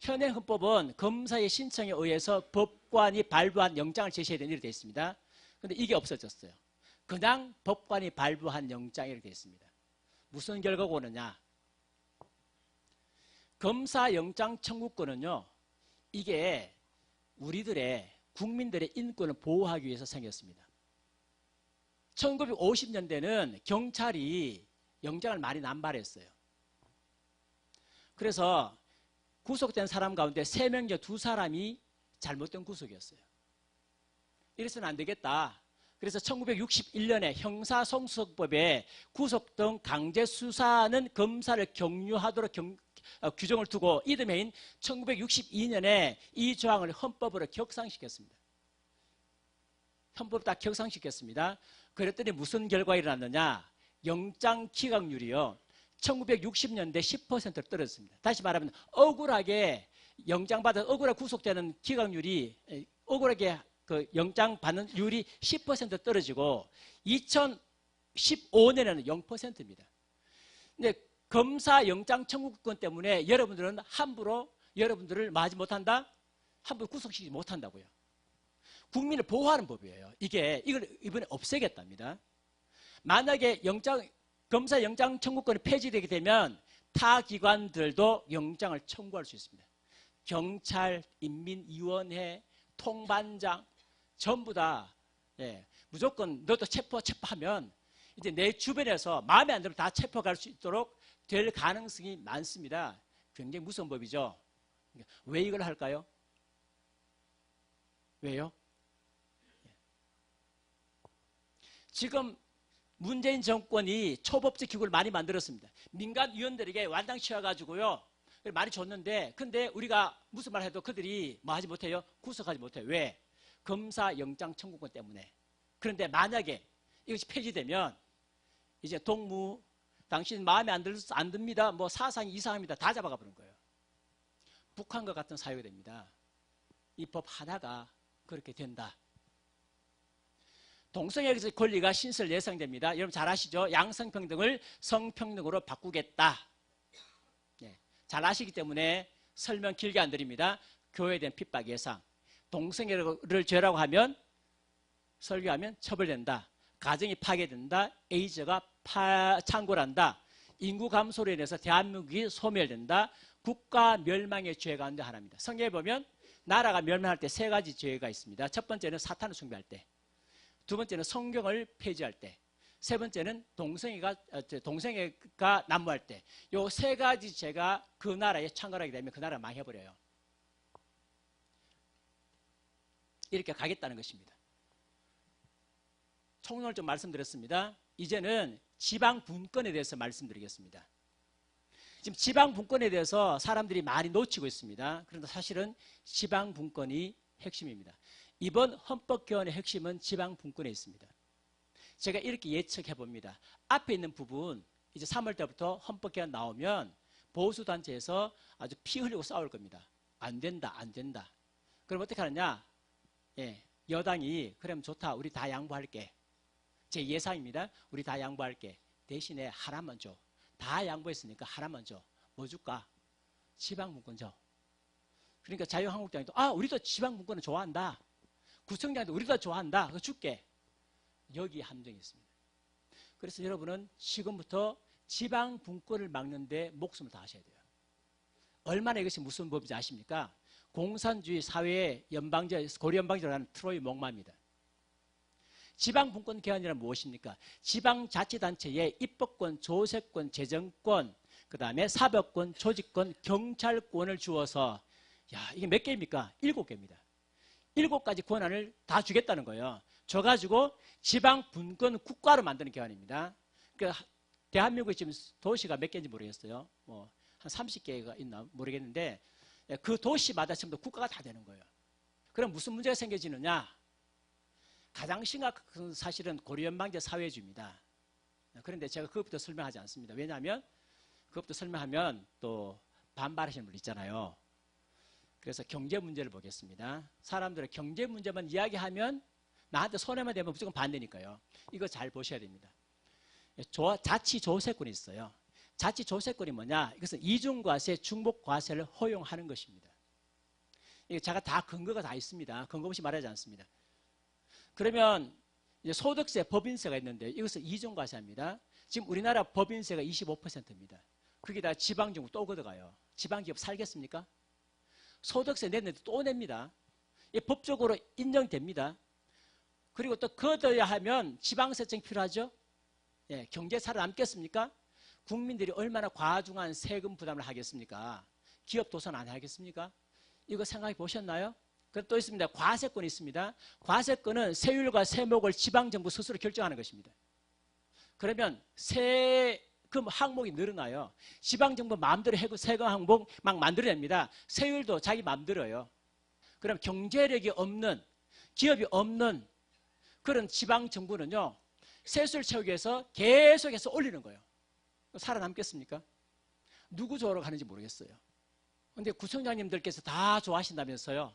현행 헌법은 검사의 신청에 의해서 법관이 발부한 영장을 제시해야 되는 일이 되어 있습니다. 그런데 이게 없어졌어요. 그냥 법관이 발부한 영장 이렇게 되어 있습니다. 무슨 결과가 오느냐? 검사 영장 청구권은요, 이게 우리들의 국민들의 인권을 보호하기 위해서 생겼습니다. 1950년대는 경찰이 영장을 많이 남발했어요. 그래서 구속된 사람 가운데 3명 중 2사람이 잘못된 구속이었어요. 이래서는 안 되겠다. 그래서 1961년에 형사송수법에 구속 등 강제 수사는 검사를 격려하도록 규정을 두고 이듬해인 1962년에 이 조항을 헌법으로 격상시켰습니다. 헌법을 딱 격상시켰습니다. 그랬더니 무슨 결과가 일어났느냐? 영장 기각률이요, 1960년대 10%로 떨어졌습니다. 다시 말하면 억울하게 영장받아 억울하게 구속되는 기각률이, 억울하게 그 영장 받는 율이 10% 떨어지고 2015년에는 0%입니다. 근데 검사 영장 청구권 때문에 여러분들은 함부로 여러분들을 마지 못한다? 함부로 구속시키지 못한다고요. 국민을 보호하는 법이에요. 이걸 이번에 없애겠답니다. 만약에 검사 영장 청구권이 폐지되게 되면 타 기관들도 영장을 청구할 수 있습니다. 경찰, 인민위원회, 통반장 전부 다, 무조건 너도 체포하면 이제 내 주변에서 마음에 안 들면 다 체포할 수 있도록 될 가능성이 많습니다. 굉장히 무서운 법이죠. 왜 이걸 할까요? 왜요? 지금 문재인 정권이 초법적 기구를 많이 만들었습니다. 민간위원들에게 완당 씌워가지고요, 많이 줬는데, 근데 우리가 무슨 말 해도 그들이 뭐 하지 못해요? 구속하지 못해요. 왜? 검사 영장 청구권 때문에. 그런데 만약에 이것이 폐지되면 이제 동무, 당신 마음에 안 듭니다. 뭐 사상이 이상합니다. 다 잡아가 버린 거예요. 북한과 같은 사회가 됩니다. 이 법 하나가 그렇게 된다. 동성애 권리가 신설 예상됩니다. 여러분 잘 아시죠? 양성평등을 성평등으로 바꾸겠다. 잘 아시기 때문에 설명 길게 안 드립니다. 교회에 대한 핍박 예상. 동성애를 죄라고 하면, 설교하면 처벌된다. 가정이 파괴된다. 에이즈가 창궐한다. 인구 감소로 인해서 대한민국이 소멸된다. 국가 멸망의 죄 가운데 하나입니다. 성경에 보면 나라가 멸망할 때 3가지 죄가 있습니다. 첫 번째는 사탄을 숭배할 때, 두 번째는 성경을 폐지할 때, 세 번째는 동성애가 난무할 때. 이 3가지 죄가 그 나라에 창궐하게 되면 그 나라가 망해버려요. 이렇게 가겠다는 것입니다. 총론을 좀 말씀드렸습니다. 이제는 지방 분권에 대해서 말씀드리겠습니다. 지금 지방 분권에 대해서 사람들이 많이 놓치고 있습니다. 그런데 사실은 지방 분권이 핵심입니다. 이번 헌법 개헌의 핵심은 지방 분권에 있습니다. 제가 이렇게 예측해 봅니다. 앞에 있는 부분, 이제 3월 때부터 헌법 개헌 나오면 보수 단체에서 아주 피 흘리고 싸울 겁니다. 안 된다, 안 된다. 그럼 어떻게 하느냐? 여당이 그러면 좋다, 우리 다 양보할게. 제 예상입니다. 우리 다 양보할게. 대신에 하나만 줘. 다 양보했으니까 하나만 줘. 뭐 줄까? 지방분권 줘. 그러니까 자유한국당도 우리도 지방분권을 좋아한다. 구청장도 우리도 좋아한다. 그거 줄게. 여기 함정이 있습니다. 그래서 여러분은 지금부터 지방분권을 막는데 목숨을 다하셔야 돼요. 얼마나 이것이 무슨 법인지 아십니까? 공산주의 사회의 고려연방제라는 트로이 목마입니다. 지방분권 개헌이란 무엇입니까? 지방자치단체의 입법권, 조세권, 재정권, 그 다음에 사법권, 조직권, 경찰권을 주어서, 이게 몇 개입니까? 7개입니다. 7가지 권한을 다 주겠다는 거예요. 줘가지고 지방분권 국가로 만드는 개헌입니다. 그러니까 대한민국에 지금 도시가 몇 개인지 모르겠어요. 뭐 한 30개가 있나 모르겠는데, 그 도시마다 지금 국가가 다 되는 거예요. 그럼 무슨 문제가 생겨지느냐? 가장 심각한 사실은 고려연방제 사회주의입니다. 그런데 제가 그것부터 설명하지 않습니다. 왜냐하면 그것부터 설명하면 또 반발하시는 분 있잖아요. 그래서 경제 문제를 보겠습니다. 사람들은 경제 문제만 이야기하면 나한테 손해만 되면 무조건 반대니까요. 이거 잘 보셔야 됩니다. 자치조세권이 있어요. 자치조세권이 뭐냐? 이것은 이중과세, 중복과세를 허용하는 것입니다. 이게 제가 다 근거가 다 있습니다. 근거 없이 말하지 않습니다. 그러면 이제 소득세, 법인세가 있는데 이것을 이중과세합니다. 지금 우리나라 법인세가 25%입니다. 거기다 지방정부 또 걷어가요. 지방기업 살겠습니까? 소득세 냈는데 또 냅니다. 이 법적으로 인정됩니다. 그리고 또 걷어야 하면 지방세증 필요하죠? 예, 경제 살아남겠습니까? 국민들이 얼마나 과중한 세금 부담을 하겠습니까? 기업 도산 안 하겠습니까? 이거 생각해 보셨나요? 그리고 또 있습니다. 과세권이 있습니다. 과세권은 세율과 세목을 지방정부 스스로 결정하는 것입니다. 그러면 세금 항목이 늘어나요. 지방정부 마음대로 세금 항목 막 만들어냅니다. 세율도 자기 마음대로요. 그럼 경제력이 없는, 기업이 없는 그런 지방정부는요, 세수를 채우기 위해서 계속해서 올리는 거예요. 살아남겠습니까? 누구 좋아하러 가는지 모르겠어요. 근데 구청장님들께서 다 좋아하신다면서요.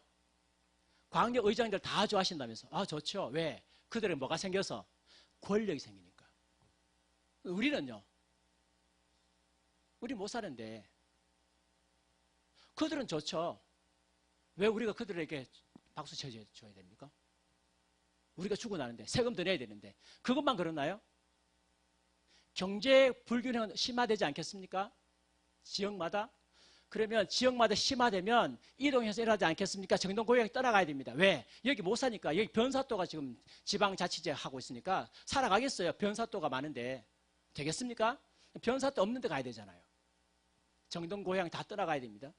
광역의장들 다 좋아하신다면서. 아, 좋죠. 왜? 그들은 뭐가 생겨서? 권력이 생기니까. 우리는요, 우리 못 사는데 그들은 좋죠. 왜 우리가 그들에게 박수 쳐줘야 됩니까? 우리가 죽어나는데 세금도 내야 되는데 그것만 그러나요? 경제 불균형은 심화되지 않겠습니까? 지역마다. 그러면 지역마다 심화되면 이동해서 일하지 않겠습니까? 정동고역이 떠나가야 됩니다. 왜? 여기 못 사니까. 여기 변사또가 지금 지방자치제 하고 있으니까 살아가겠어요. 변사또가 많은데 되겠습니까? 변사또 없는 데 가야 되잖아요. 정동고향 다 떠나가야 됩니다.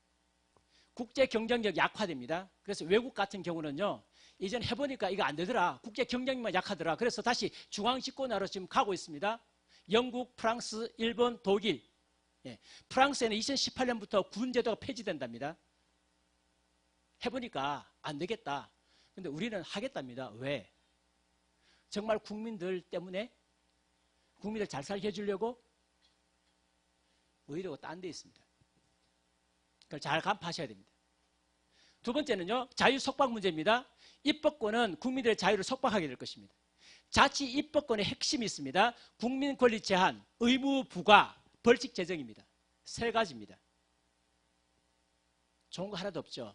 국제 경쟁력 약화됩니다. 그래서 외국 같은 경우는요, 이전 해보니까 이거 안 되더라. 국제 경쟁력만 약하더라. 그래서 다시 중앙 집권화로 지금 가고 있습니다. 영국, 프랑스, 일본, 독일. 예. 프랑스에는 2018년부터 군제도가 폐지된답니다. 해보니까 안 되겠다. 근데 우리는 하겠답니다. 왜? 정말 국민들 때문에? 국민들 잘 살게 해주려고? 의도가 딴 데 있습니다. 그걸 잘 간파하셔야 됩니다. 두 번째는요, 자유 속박 문제입니다. 입법권은 국민들의 자유를 속박하게 될 것입니다. 자치 입법권의 핵심이 있습니다. 국민 권리 제한, 의무 부과, 벌칙 제정입니다. 세 가지입니다. 좋은 거 하나도 없죠.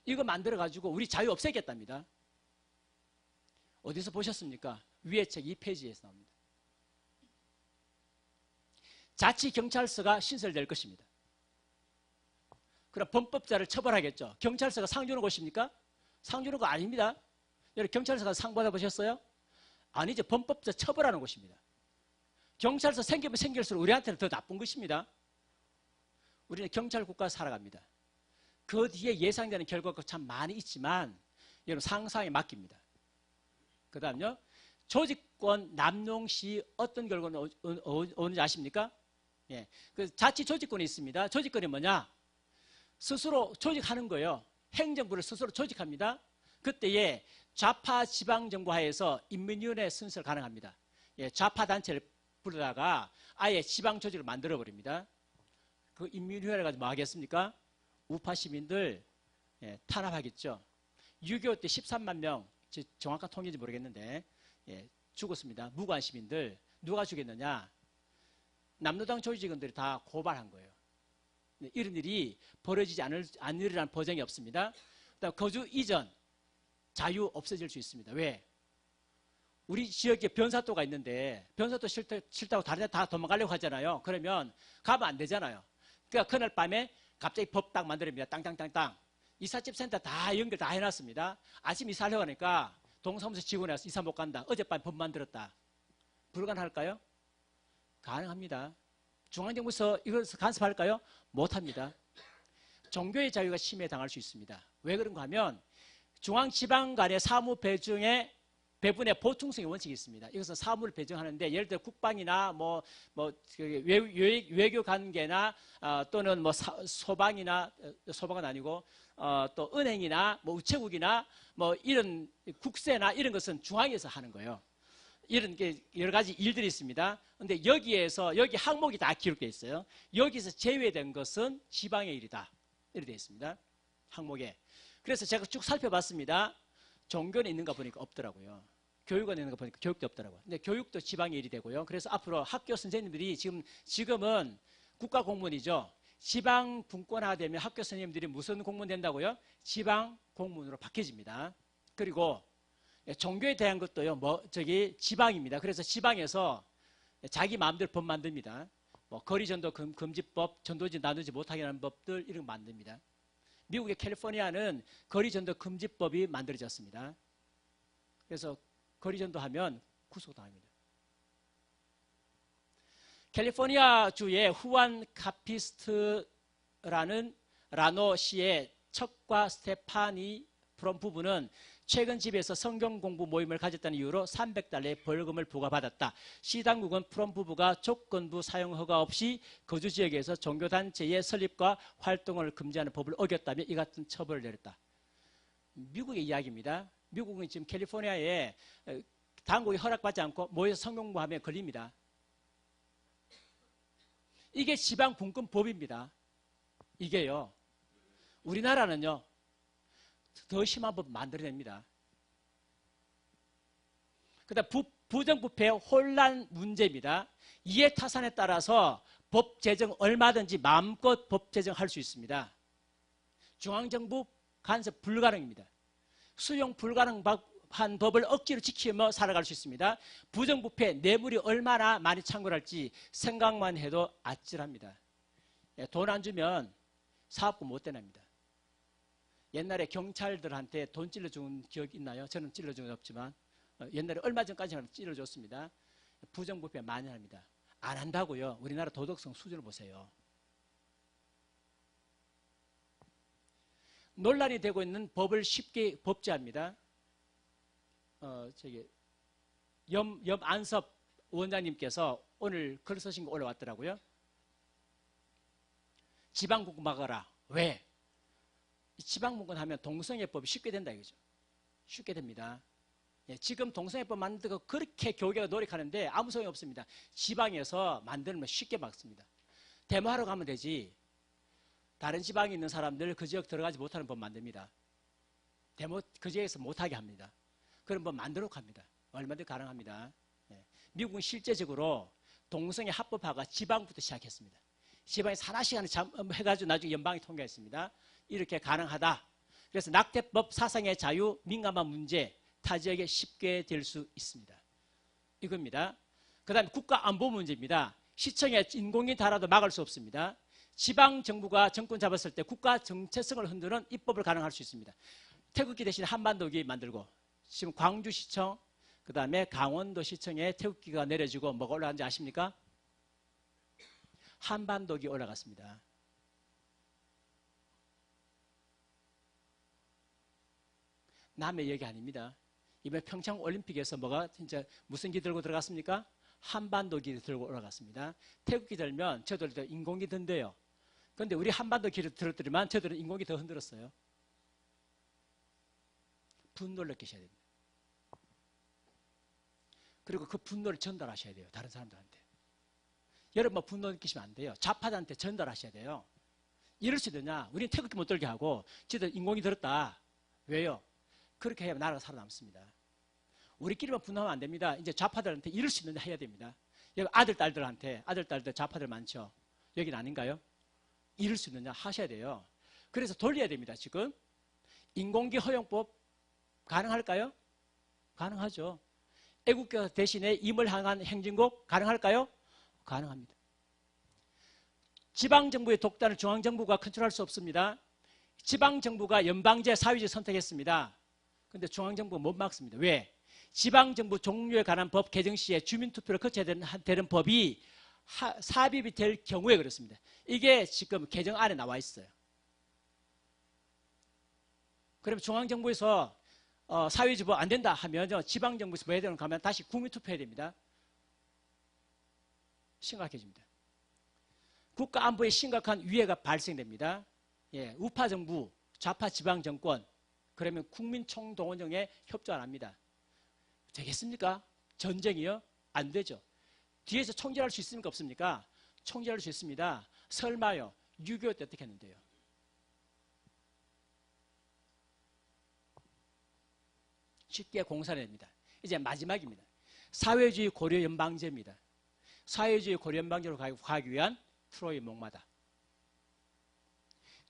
이거 만들어가지고 우리 자유 없애겠답니다. 어디서 보셨습니까? 위에 책 2페이지에서 나옵니다. 자치경찰서가 신설될 것입니다. 그럼 범법자를 처벌하겠죠. 경찰서가 상 주는 곳입니까? 상 주는 거 아닙니다. 여러분 경찰서가 상 받아보셨어요? 아니죠. 범법자 처벌하는 곳입니다. 경찰서 생기면 생길수록 우리한테는 더 나쁜 것입니다. 우리는 경찰국가 살아갑니다. 그 뒤에 예상되는 결과가 참 많이 있지만 여러분 상상에 맡깁니다. 그 다음요. 조직권 남용 시 어떤 결과는 오는지 아십니까? 예, 그 자치 조직권이 있습니다. 조직권이 뭐냐? 스스로 조직하는 거예요. 행정부를 스스로 조직합니다. 그때에 좌파 지방정부 하에서 인민위원회 순서를 가능합니다. 예, 좌파 단체를 부르다가 아예 지방 조직을 만들어버립니다. 그 인민위원회 가지고 뭐 하겠습니까? 우파 시민들 예, 탄압하겠죠. 6.25 때 13만 명, 정확한 통계인지 모르겠는데 예, 죽었습니다. 무관 시민들. 누가 죽였느냐? 남노당 조직원들이 다 고발한 거예요. 이런 일이 벌어지지 않으리라는 보장이 없습니다. 그다음 거주 이전 자유 없어질 수 있습니다. 왜? 우리 지역에 변사또가 있는데 변사또 싫다고 다른 데 다 도망가려고 하잖아요. 그러면 가면 안 되잖아요. 그러니까 그날 밤에 갑자기 법 딱 만들어냅니다. 땅땅땅땅. 이삿집 센터 다 연결 다 해놨습니다. 아침 이사하려고 하니까 동사무소 직원이 와서 이사 못 간다. 어젯밤 법 만들었다. 불가능할까요? 가능합니다. 중앙정부에서 이걸 간섭할까요? 못합니다. 종교의 자유가 침해당할 수 있습니다. 왜 그런가 하면 중앙지방 간의 사무 배분의 보충성의 원칙이 있습니다. 이것은 사무를 배정하는데 예를 들어 국방이나 외교 관계나 또는 소방이나 소방은 아니고 또 은행이나 우체국이나 이런 국세나 이런 것은 중앙에서 하는 거예요. 이런 게 여러 가지 일들이 있습니다. 그런데 여기 항목이 다 기록되어 있어요. 여기서 제외된 것은 지방의 일이다. 이렇게 되어 있습니다. 항목에. 그래서 제가 쭉 살펴봤습니다. 종교는 있는가 보니까 없더라고요. 교육은 있는가 보니까 교육도 없더라고요. 근데 교육도 지방의 일이 되고요. 그래서 앞으로 학교 선생님들이 지금은 국가 공무원이죠. 지방 분권화가 되면 학교 선생님들이 무슨 공무원 된다고요? 지방 공무원으로 바뀌어집니다. 그리고 종교에 대한 것도요, 지방입니다. 그래서 지방에서 자기 마음대로 법 만듭니다. 거리전도 금지법, 전도지 나누지 못하게 하는 법들 이런 거 만듭니다. 미국의 캘리포니아는 거리전도 금지법이 만들어졌습니다. 그래서 거리전도 하면 구속당합니다. 캘리포니아 주의 후안 카피스트라는 라노시의 척과 스테파니 프롬 부부는 최근 집에서 성경 공부 모임을 가졌다는 이유로 $300의 벌금을 부과받았다. 시 당국은 프롬 부부가 조건부 사용 허가 없이 거주 지역에서 종교단체의 설립과 활동을 금지하는 법을 어겼다며 이 같은 처벌을 내렸다. 미국의 이야기입니다. 미국은 지금 캘리포니아에 당국이 허락받지 않고 모여서 성경 공부하면 걸립니다. 이게 지방분권법입니다. 이게요. 우리나라는요. 더 심한 법 만들어냅니다. 그다음 부정부패 혼란 문제입니다. 이해타산에 따라서 법 제정 얼마든지 마음껏 법 제정할 수 있습니다. 중앙정부 간섭 불가능입니다. 수용 불가능한 법을 억지로 지키며 살아갈 수 있습니다. 부정부패, 뇌물이 얼마나 많이 창궐할지 생각만 해도 아찔합니다. 돈 안 주면 사업부 못 대납니다. 옛날에 경찰들한테 돈 찔러준 기억 있나요? 저는 찔러준 적 없지만 옛날에 얼마 전까지는 찔러줬습니다. 부정부패 많이 합니다. 안 한다고요. 우리나라 도덕성 수준을 보세요. 논란이 되고 있는 법을 쉽게 법제합니다. 염안섭 원장님께서 오늘 글 쓰신 거 올라왔더라고요. 지방분권 막아라. 왜? 지방분권 하면 동성애법이 쉽게 된다 이거죠. 쉽게 됩니다. 지금 동성애법 만들고 그렇게 교계가 노력하는데 아무 소용이 없습니다. 지방에서 만들면 쉽게 막습니다. 데모하러 가면 되지. 다른 지방에 있는 사람들 그 지역 들어가지 못하는 법 만듭니다. 데모 그 지역에서 못하게 합니다. 그런 법 만들어 갑니다. 얼마든지 가능합니다. 미국은 실제적으로 동성애 합법화가 지방부터 시작했습니다. 지방에서 하나씩 해가지고 나중에 연방이 통과했습니다. 이렇게 가능하다. 그래서 낙태법, 사상의 자유, 민감한 문제 타 지역에 쉽게 될 수 있습니다. 이겁니다. 그 다음에 국가안보 문제입니다. 시청에 인공이 달아도 막을 수 없습니다. 지방정부가 정권 잡았을 때 국가 정체성을 흔드는 입법을 가능할 수 있습니다. 태극기 대신 한반도기 만들고 지금 광주시청 그 다음에 강원도시청에 태극기가 내려지고 뭐가 올라간지 아십니까? 한반도기 올라갔습니다. 남의 얘기 아닙니다. 이번에 평창 올림픽에서 뭐가 진짜 무슨 기 들고 들어갔습니까? 한반도 기 들고 올라갔습니다. 태극기 들면 저들도 인공기 든대요. 그런데 우리 한반도 기를 들었더니만 저들은 인공기 더 흔들었어요. 분노를 느끼셔야 됩니다. 그리고 그 분노를 전달하셔야 돼요. 다른 사람들한테. 여러분 뭐 분노 느끼시면 안 돼요. 좌파들한테 전달하셔야 돼요. 이럴 수 있느냐? 우리는 태극기 못 들게 하고 저들 인공기 들었다. 왜요? 그렇게 해야 나라가 살아남습니다. 우리끼리만 분노하면 안 됩니다. 이제 좌파들한테 이럴 수 있느냐 해야 됩니다. 여기 아들, 딸들 좌파들 많죠. 여긴 아닌가요? 이럴 수 있느냐 하셔야 돼요. 그래서 돌려야 됩니다. 지금 인공기 허용법 가능할까요? 가능하죠. 애국가 대신에 임을 향한 행진곡 가능할까요? 가능합니다. 지방정부의 독단을 중앙정부가 컨트롤할 수 없습니다. 지방정부가 연방제, 사회제 선택했습니다. 그런데 중앙정부가 못 막습니다. 왜? 지방정부 종류에 관한 법 개정 시에 주민투표를 거쳐야 되는 법이 삽입이 될 경우에 그렇습니다. 이게 지금 개정안에 나와 있어요. 그러면 중앙정부에서 사회주부 안 된다 하면 지방정부에서 뭐 해야 되는 가면 다시 국민투표해야 됩니다. 심각해집니다. 국가안보에 심각한 위해가 발생됩니다. 예, 우파정부, 좌파 지방정권 그러면 국민총동원령에 협조 안 합니다. 되겠습니까? 전쟁이요? 안 되죠. 뒤에서 총질할 수 있습니까? 없습니까? 총질할 수 있습니다. 설마요. 6.25 때 어떻게 했는데요? 쉽게 공산화됩니다. 이제 마지막입니다. 사회주의 고려 연방제입니다. 사회주의 고려 연방제로 가기 위한 트로이 목마다.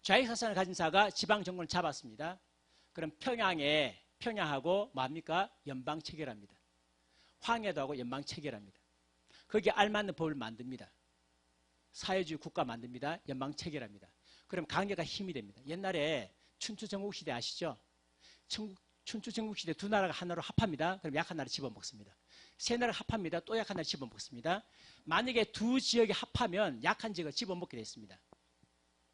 좌익사상을 가진 자가 지방 정권을 잡았습니다. 그럼 평양하고 뭡니까? 연방 체결합니다. 황해도 하고 연방 체결합니다. 거기에 알맞는 법을 만듭니다. 사회주의 국가 만듭니다. 연방 체결합니다. 그럼 강제가 힘이 됩니다. 옛날에 춘추전국시대 아시죠? 춘추전국시대 두 나라가 하나로 합합니다. 그럼 약한 나라 집어먹습니다. 세 나라가 합합니다. 또 약한 나라 집어먹습니다. 만약에 두 지역이 합하면 약한 지역을 집어먹게 됐습니다.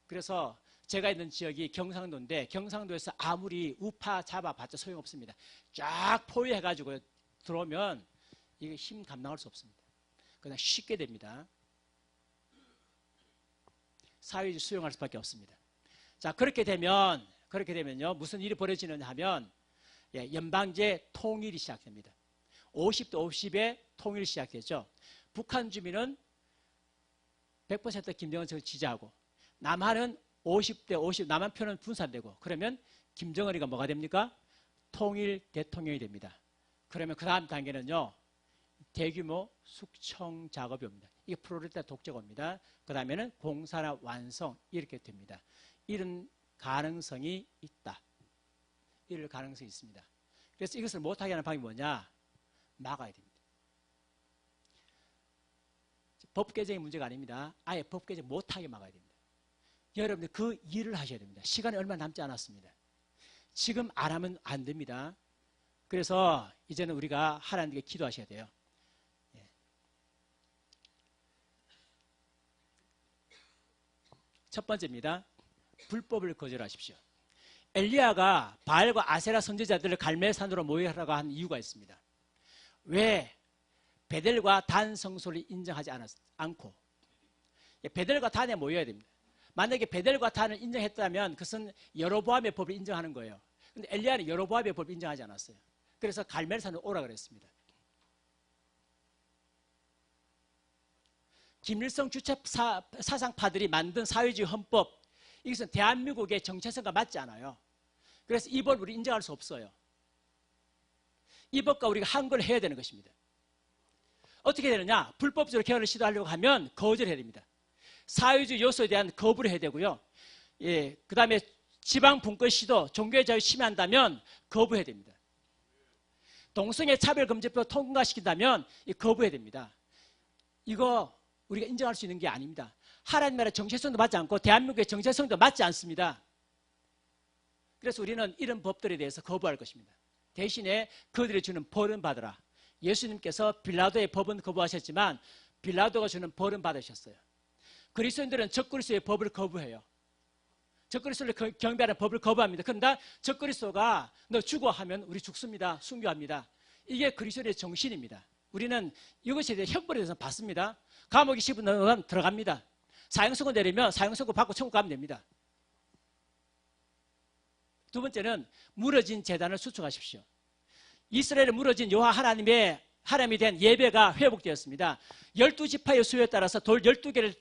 그래서 제가 있는 지역이 경상도인데 경상도에서 아무리 우파 잡아봤자 소용없습니다. 쫙 포위해가지고 들어오면 이게 힘 감당할 수 없습니다. 그냥 쉽게 됩니다. 사회주의 수용할 수밖에 없습니다. 자, 그렇게 되면요 무슨 일이 벌어지느냐 하면 연방제 통일이 시작됩니다. 50대 50의 통일이 시작되죠. 북한 주민은 100% 김정은을 지지하고 남한은 50대 50 남한 표는 분산되고 그러면 김정은이가 뭐가 됩니까? 통일 대통령이 됩니다. 그러면 그 다음 단계는요 대규모 숙청 작업이 옵니다. 이게 프로레타 독재가 옵니다. 그 다음에는 공사나 완성 이렇게 됩니다. 이런 가능성이 있다. 이럴 가능성이 있습니다. 그래서 이것을 못하게 하는 방법이 뭐냐? 막아야 됩니다. 법 개정이 문제가 아닙니다. 아예 법 개정 못하게 막아야 됩니다. 여러분들 그 일을 하셔야 됩니다. 시간이 얼마 남지 않았습니다. 지금 안 하면 안 됩니다. 그래서 이제는 우리가 하나님께 기도하셔야 돼요. 첫 번째입니다. 불법을 거절하십시오. 엘리야가 바알과 아세라 선지자들을 갈멜산으로 모이라고 한 이유가 있습니다. 왜? 베델과 단 성소를 인정하지 않고 베델과 단에 모여야 됩니다. 만약에 베델과 단을 인정했다면 그것은 여로보암의 법을 인정하는 거예요. 그런데 엘리야는 여로보암의 법을 인정하지 않았어요. 그래서 갈멜산으로 오라 그랬습니다. 김일성 주체 사상파들이 만든 사회주의 헌법, 이것은 대한민국의 정체성과 맞지 않아요. 그래서 이 법을 우리 인정할 수 없어요. 이 법과 우리가 한글을 해야 되는 것입니다. 어떻게 되느냐? 불법적으로 개헌을 시도하려고 하면 거절해야 됩니다. 사회주의 요소에 대한 거부를 해야 되고요. 그 다음에 지방 분권 시도, 종교의 자유 침해한다면 거부해야 됩니다. 동성애 차별금지법 통과시킨다면 거부해야 됩니다. 이거 우리가 인정할 수 있는 게 아닙니다. 하나님 나라의 정체성도 맞지 않고 대한민국의 정체성도 맞지 않습니다. 그래서 우리는 이런 법들에 대해서 거부할 것입니다. 대신에 그들이 주는 벌은 받으라. 예수님께서 빌라도의 법은 거부하셨지만 빌라도가 주는 벌은 받으셨어요. 그리스도인들은 적그리스도의 법을 거부해요. 적그리스도를 경배하는 법을 거부합니다. 그런데 적그리스도가 너 죽어 하면 우리 죽습니다. 순교합니다. 이게 그리스도의 정신입니다. 우리는 이것에 대해 형벌에 대해서 받습니다. 감옥에 10분 넣으면 들어갑니다. 사형선고 내리면 사형선고 받고 천국 가면 됩니다. 두 번째는 무너진 제단을 수축하십시오. 이스라엘에 무너진 여호와 하나님에 대한 예배가 회복되었습니다. 12지파의 수요에 따라서 돌 12개를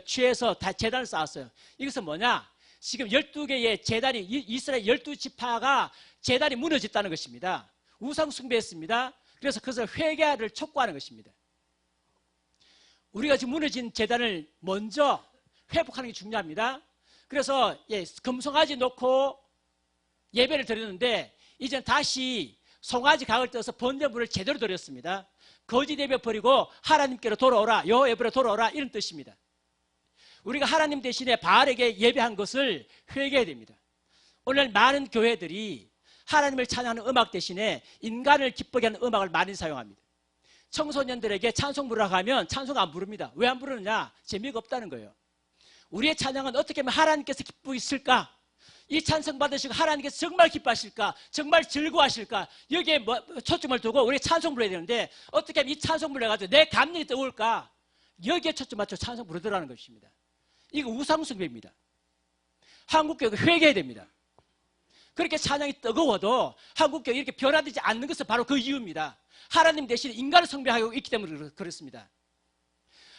취해서 다 제단을 쌓았어요. 이것은 뭐냐? 지금 12개의 제단이 이스라엘 12지파가 제단이 무너졌다는 것입니다. 우상 숭배했습니다. 그래서 그것을 회개를 촉구하는 것입니다. 우리가 지금 무너진 제단을 먼저 회복하는 게 중요합니다. 그래서 금송아지 놓고 예배를 드렸는데 이제는 다시 송아지 각을 떠서 번제물을 제대로 드렸습니다. 거짓 예배 버리고 하나님께로 돌아오라, 여호와 예배로 돌아오라 이런 뜻입니다. 우리가 하나님 대신에 바알에게 예배한 것을 회개해야 됩니다. 오늘 많은 교회들이 하나님을 찬양하는 음악 대신에 인간을 기쁘게 하는 음악을 많이 사용합니다. 청소년들에게 찬송 부르라고 하면 찬송 안 부릅니다. 왜 안 부르느냐? 재미가 없다는 거예요. 우리의 찬양은 어떻게 하면 하나님께서 기쁘실까? 이 찬송 받으시고 하나님께서 정말 기뻐하실까? 정말 즐거워하실까? 여기에 초점을 두고 우리 찬송 불러야 되는데 어떻게 하면 이 찬송 불러가지고 내 감정이 떠올까? 여기에 초점 맞춰 찬송 부르더라는 것입니다. 이거 우상숭배입니다. 한국교회가 회개해야 됩니다. 그렇게 찬양이 뜨거워도 한국교회가 이렇게 변화되지 않는 것은 바로 그 이유입니다. 하나님 대신에 인간을 숭배하고 있기 때문에 그렇습니다.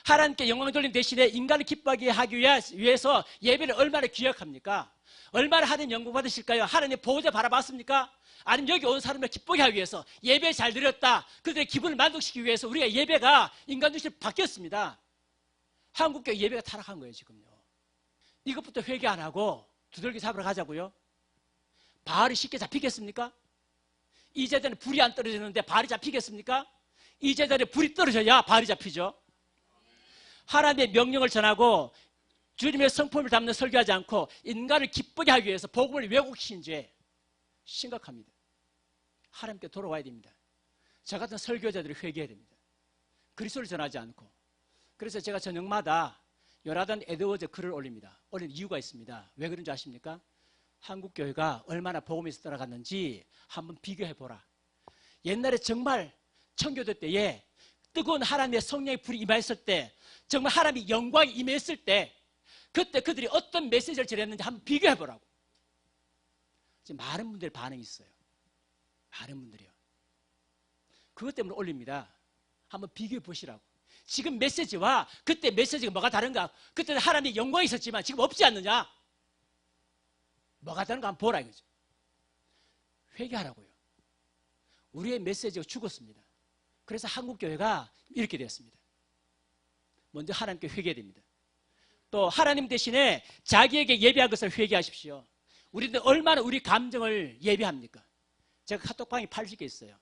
하나님께 영광 돌림 대신에 인간을 기뻐하게 하기 위해서 예배를 얼마나 기억합니까? 얼마나 하나님 영광 받으실까요? 하나님 보호자 바라봤습니까? 아니면 여기 온 사람을 기쁘게 하기 위해서 예배 잘 드렸다. 그들의 기분을 만족시키기 위해서 우리가 예배가 인간 중심으로 바뀌었습니다. 한국교회 예배가 타락한 거예요 지금요. 이것부터 회개 안 하고 두들겨 잡으러 가자고요? 바알이 쉽게 잡히겠습니까? 이 제단에 불이 안 떨어지는데 바알이 잡히겠습니까? 이 제단에 불이 떨어져야 바알이 잡히죠. 하나님의 명령을 전하고 주님의 성품을 담는 설교하지 않고 인간을 기쁘게 하기 위해서 복음을 왜곡시킨 죄 심각합니다. 하나님께 돌아와야 됩니다. 저 같은 설교자들이 회개해야 됩니다. 그리스도를 전하지 않고. 그래서 제가 저녁마다 요나단 에드워즈 글을 올립니다. 올리는 이유가 있습니다. 왜 그런지 아십니까? 한국 교회가 얼마나 복음에서 따라갔는지 한번 비교해보라. 옛날에 정말 청교도 때에 뜨거운 하나님의 성령의 불이 임했을 때, 정말 하나님의 영광이 임했을 때, 그때 그들이 어떤 메시지를 전했는지 한번 비교해보라고. 지금 많은 분들의 반응이 있어요. 많은 분들이요. 그것 때문에 올립니다. 한번 비교해 보시라고. 지금 메시지와 그때 메시지가 뭐가 다른가? 그때는 하나님의 영광이 있었지만 지금 없지 않느냐? 뭐가 다른가 한번 보라 이거죠. 회개하라고요. 우리의 메시지가 죽었습니다. 그래서 한국교회가 이렇게 되었습니다. 먼저 하나님께 회개됩니다. 또 하나님 대신에 자기에게 예배한 것을 회개하십시오. 우리는 얼마나 우리 감정을 예배합니까? 제가 카톡방이 80개 있어요.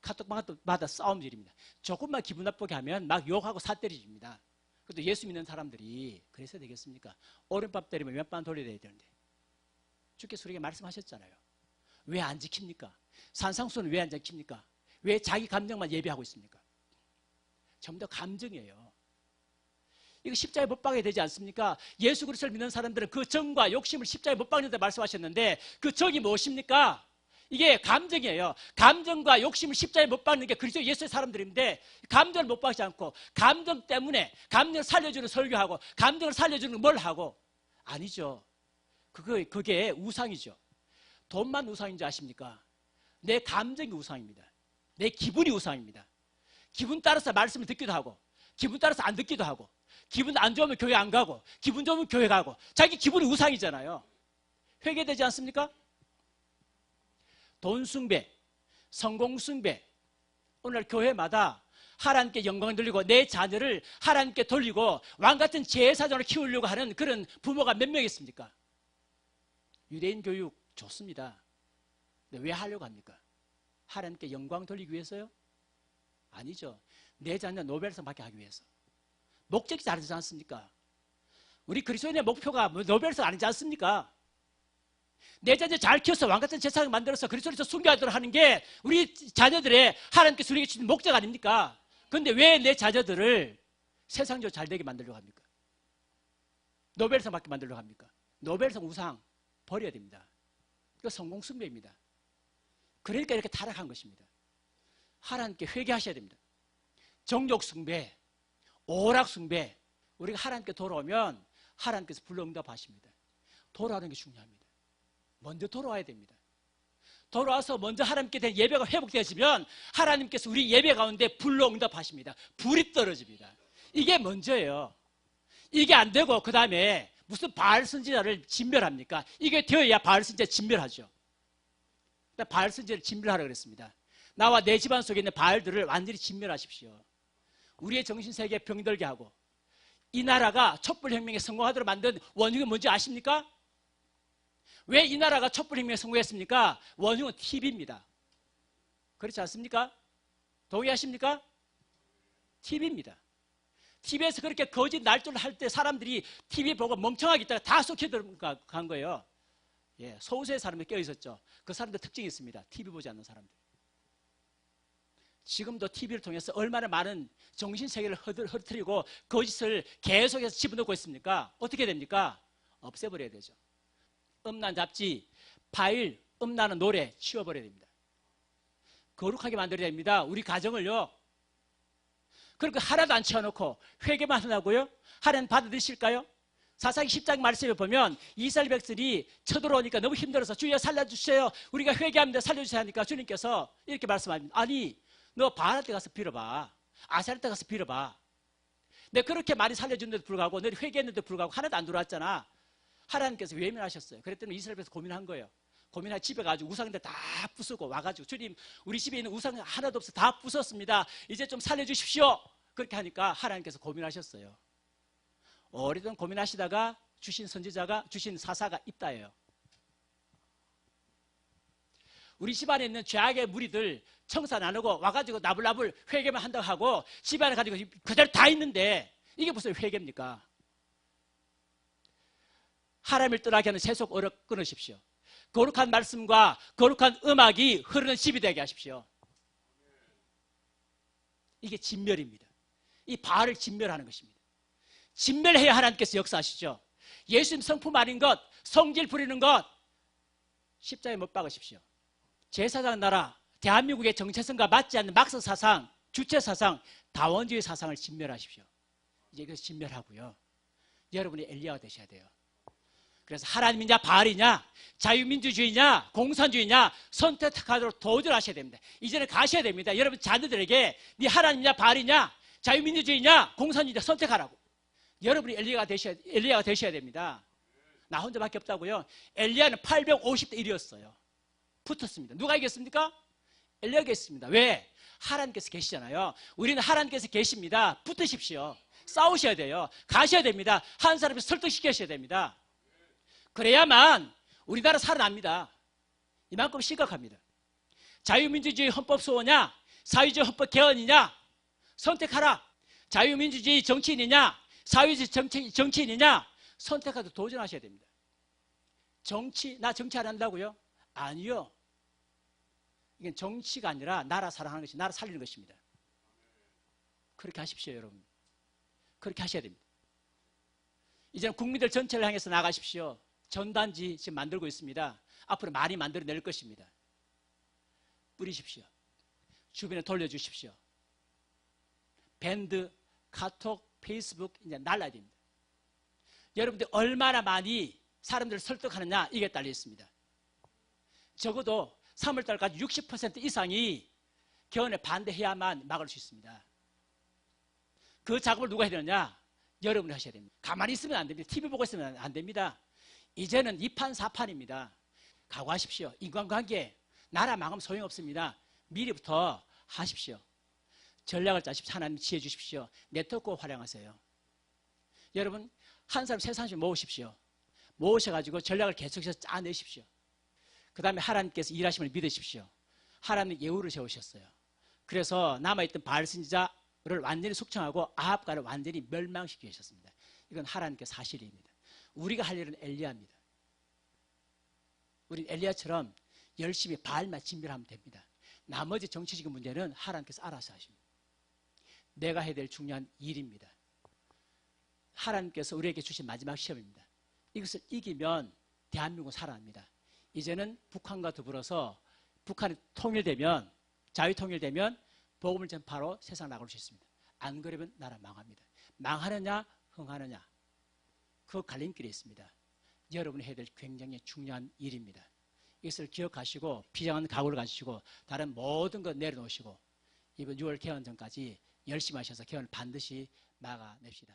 카톡방마다 싸움질입니다. 조금만 기분 나쁘게 하면 막 욕하고 삿대리집니다. 그런데 예수 믿는 사람들이 그래서 되겠습니까? 오른밥 때리면 왼밥 돌려야 되는데. 주께서 우리에게 말씀하셨잖아요. 왜 안 지킵니까? 산상수는 왜 안 지킵니까? 왜 자기 감정만 예배하고 있습니까? 전부 다 감정이에요. 이거 십자가에 못 박아야 되지 않습니까? 예수 그리스도를 믿는 사람들은 그 정과 욕심을 십자가에 못 박는다 말씀하셨는데 그 정이 무엇입니까? 이게 감정이에요. 감정과 욕심을 십자가에 못 박는 게 그리스도 예수의 사람들인데 감정을 못 박지 않고 감정 때문에 감정을 살려주는 설교하고 감정을 살려주는 뭘 하고 아니죠. 그게 우상이죠. 돈만 우상인지 아십니까? 내 감정이 우상입니다. 내 기분이 우상입니다. 기분 따라서 말씀을 듣기도 하고 기분 따라서 안 듣기도 하고 기분 안 좋으면 교회 안 가고 기분 좋으면 교회 가고 자기 기분이 우상이잖아요. 회개되지 않습니까? 돈 숭배, 성공 숭배. 오늘 교회마다 하나님께 영광을 돌리고 내 자녀를 하나님께 돌리고 왕같은 제사장으로 키우려고 하는 그런 부모가 몇 명 있습니까? 유대인 교육 좋습니다. 근데 왜 하려고 합니까? 하나님께 영광 돌리기 위해서요? 아니죠. 내 자녀 노벨상 받게 하기 위해서. 목적이 다르지 않습니까? 우리 그리스도인의 목표가 노벨상 아니지 않습니까? 내 자녀 잘 키워서 왕같은 제사장을 만들어서 그리스도에서 순교하도록 하는 게 우리 자녀들의 하나님께서 우리에게 주신 목적 아닙니까? 그런데 왜 내 자녀들을 세상적으로 잘 되게 만들려고 합니까? 노벨상 받게 만들려고 합니까? 노벨상 우상 버려야 됩니다. 이거 성공 숭배입니다. 그러니까 이렇게 타락한 것입니다. 하나님께 회개하셔야 됩니다. 정욕 숭배, 오락 숭배. 우리가 하나님께 돌아오면 하나님께서 불러 응답하십니다. 돌아오는 게 중요합니다. 먼저 돌아와야 됩니다. 돌아와서 먼저 하나님께 대한 예배가 회복되어지면 하나님께서 우리 예배 가운데 불러 응답하십니다. 불이 떨어집니다. 이게 먼저예요. 이게 안 되고 그 다음에 무슨 바알 선지자를 진멸합니까? 이게 되어야 바알 선지자 진멸하죠. 바알 선지자를 진멸하라고 그랬습니다. 나와 내 집안 속에 있는 바알들을 완전히 진멸하십시오. 우리의 정신세계에 병들게 하고 이 나라가 촛불혁명에 성공하도록 만든 원흉은 뭔지 아십니까? 왜 이 나라가 촛불혁명에 성공했습니까? 원흉은 TV입니다. 그렇지 않습니까? 동의하십니까? TV입니다. TV에서 그렇게 거짓 날조를 할 때 사람들이 TV 보고 멍청하게 있다가 다 속혀 들어간 거예요. 예, 소수의 사람이 껴있었죠. 그 사람들 특징이 있습니다. TV 보지 않는 사람들. 지금도 TV를 통해서 얼마나 많은 정신세계를 흐트리고 거짓을 계속해서 집어넣고 있습니까? 어떻게 됩니까? 없애버려야 되죠. 음란 잡지, 파일, 음란한 노래 치워버려야 됩니다. 거룩하게 만들어야 됩니다. 우리 가정을요. 그러니까 하나도 안 치워놓고 회개만 하려고요? 하나님 받아들이실까요? 사사기 10장 말씀에 보면 이스라엘 백성이 쳐들어오니까 너무 힘들어서 주여 살려주세요. 우리가 회개합니다. 살려주세요 하니까 주님께서 이렇게 말씀합니다. 아니 너 바알한테 가서 빌어봐. 아셀한테 가서 빌어봐. 내가 그렇게 많이 살려줬는데도 불구하고 너희 회개했는데도 불구하고 하나도 안 들어왔잖아. 하나님께서 외면하셨어요. 그랬더니 이스라엘 백성 고민한 거예요. 고민하고 집에 가지고 우상들 다 부수고 와가지고 주님 우리 집에 있는 우상 하나도 없어 다 부쉈습니다. 이제 좀 살려주십시오. 그렇게 하니까 하나님께서 고민하셨어요. 오래전 고민하시다가 주신 선지자가 주신 사사가 있다예요. 우리 집안에 있는 죄악의 무리들 청사 나누고 와가지고 나불나불 회개만 한다고 하고 집안에 가지고 그대로 다 있는데 이게 무슨 회개입니까? 하나님을 떠나게 하는 세속 어력 끊으십시오. 거룩한 말씀과 거룩한 음악이 흐르는 집이 되게 하십시오. 이게 진멸입니다. 이 바알을 진멸하는 것입니다. 진멸해야 하나님께서 역사하시죠. 예수님 성품 아닌 것, 성질 부리는 것 십자가에 못 박으십시오. 제사장 나라, 대한민국의 정체성과 맞지 않는 막서 사상, 주체 사상, 다원주의 사상을 진멸하십시오. 이제 이것을 진멸하고요. 여러분이 엘리야가 되셔야 돼요. 그래서 하나님이냐 바알이냐 자유민주주의냐 공산주의냐 선택하도록 도전하셔야 됩니다. 이제는 가셔야 됩니다. 여러분 자녀들에게 네 하나님이냐 바알이냐 자유민주주의냐 공산주의냐 선택하라고. 여러분이 엘리야가 되셔야 됩니다. 나 혼자밖에 없다고요. 엘리야는 850대 1이었어요. 붙었습니다. 누가 이겼습니까? 엘리야가 이겼습니다. 왜? 하나님께서 계시잖아요. 우리는 하나님께서 계십니다. 붙으십시오. 싸우셔야 돼요. 가셔야 됩니다. 한 사람을 설득시키셔야 됩니다. 그래야만 우리나라 살아납니다. 이만큼 심각합니다. 자유민주주의 헌법 수호냐 사회주의 헌법 개헌이냐 선택하라. 자유민주주의 정치인이냐 사회주의 정치인이냐 선택하도록 도전하셔야 됩니다. 나 정치 안 한다고요? 아니요. 이건 정치가 아니라 나라 사랑하는 것이 나라 살리는 것입니다. 그렇게 하십시오, 여러분. 그렇게 하셔야 됩니다. 이제는 국민들 전체를 향해서 나가십시오. 전단지 지금 만들고 있습니다. 앞으로 많이 만들어낼 것입니다. 뿌리십시오. 주변에 돌려주십시오. 밴드, 카톡, 페이스북 이제 날라야 됩니다. 여러분들 얼마나 많이 사람들을 설득하느냐 이게 달려 있습니다. 적어도 3월달까지 60% 이상이 개헌에 반대해야만 막을 수 있습니다. 그 작업을 누가 해야 되느냐? 여러분이 하셔야 됩니다. 가만히 있으면 안 됩니다. TV 보고 있으면 안 됩니다. 이제는 2판 4판입니다. 각오하십시오. 인간관계 나라 망하면 소용없습니다. 미리부터 하십시오. 전략을 짜십시오. 하나님 지혜 주십시오. 네트워크 활용하세요. 여러분 한 사람 세 사람씩 모으십시오. 모으셔가지고 전략을 계속해서 짜내십시오. 그 다음에 하나님께서 일하심을 믿으십시오. 하나님 예우를 세우셨어요. 그래서 남아있던 바알 선지자를 완전히 숙청하고 아합과를 완전히 멸망시켜 주셨습니다. 이건 하나님께서 사실입니다. 우리가 할 일은 엘리야입니다. 우린 엘리야처럼 열심히 바알만 진멸하면 됩니다. 나머지 정치적인 문제는 하나님께서 알아서 하십니다. 내가 해야 될 중요한 일입니다. 하나님께서 우리에게 주신 마지막 시험입니다. 이것을 이기면 대한민국은 살아납니다. 이제는 북한과 더불어서 북한이 통일되면 자유통일되면 복음을 전파로 세상 나갈 수 있습니다. 안 그러면 나라 망합니다. 망하느냐 흥하느냐 그 갈림길에 있습니다. 여러분이 해야 될 굉장히 중요한 일입니다. 이것을 기억하시고 비장한 각오를 가지시고 다른 모든 것 내려놓으시고 이번 6월 개헌 전까지 열심히 하셔서 개헌을 반드시 막아냅시다.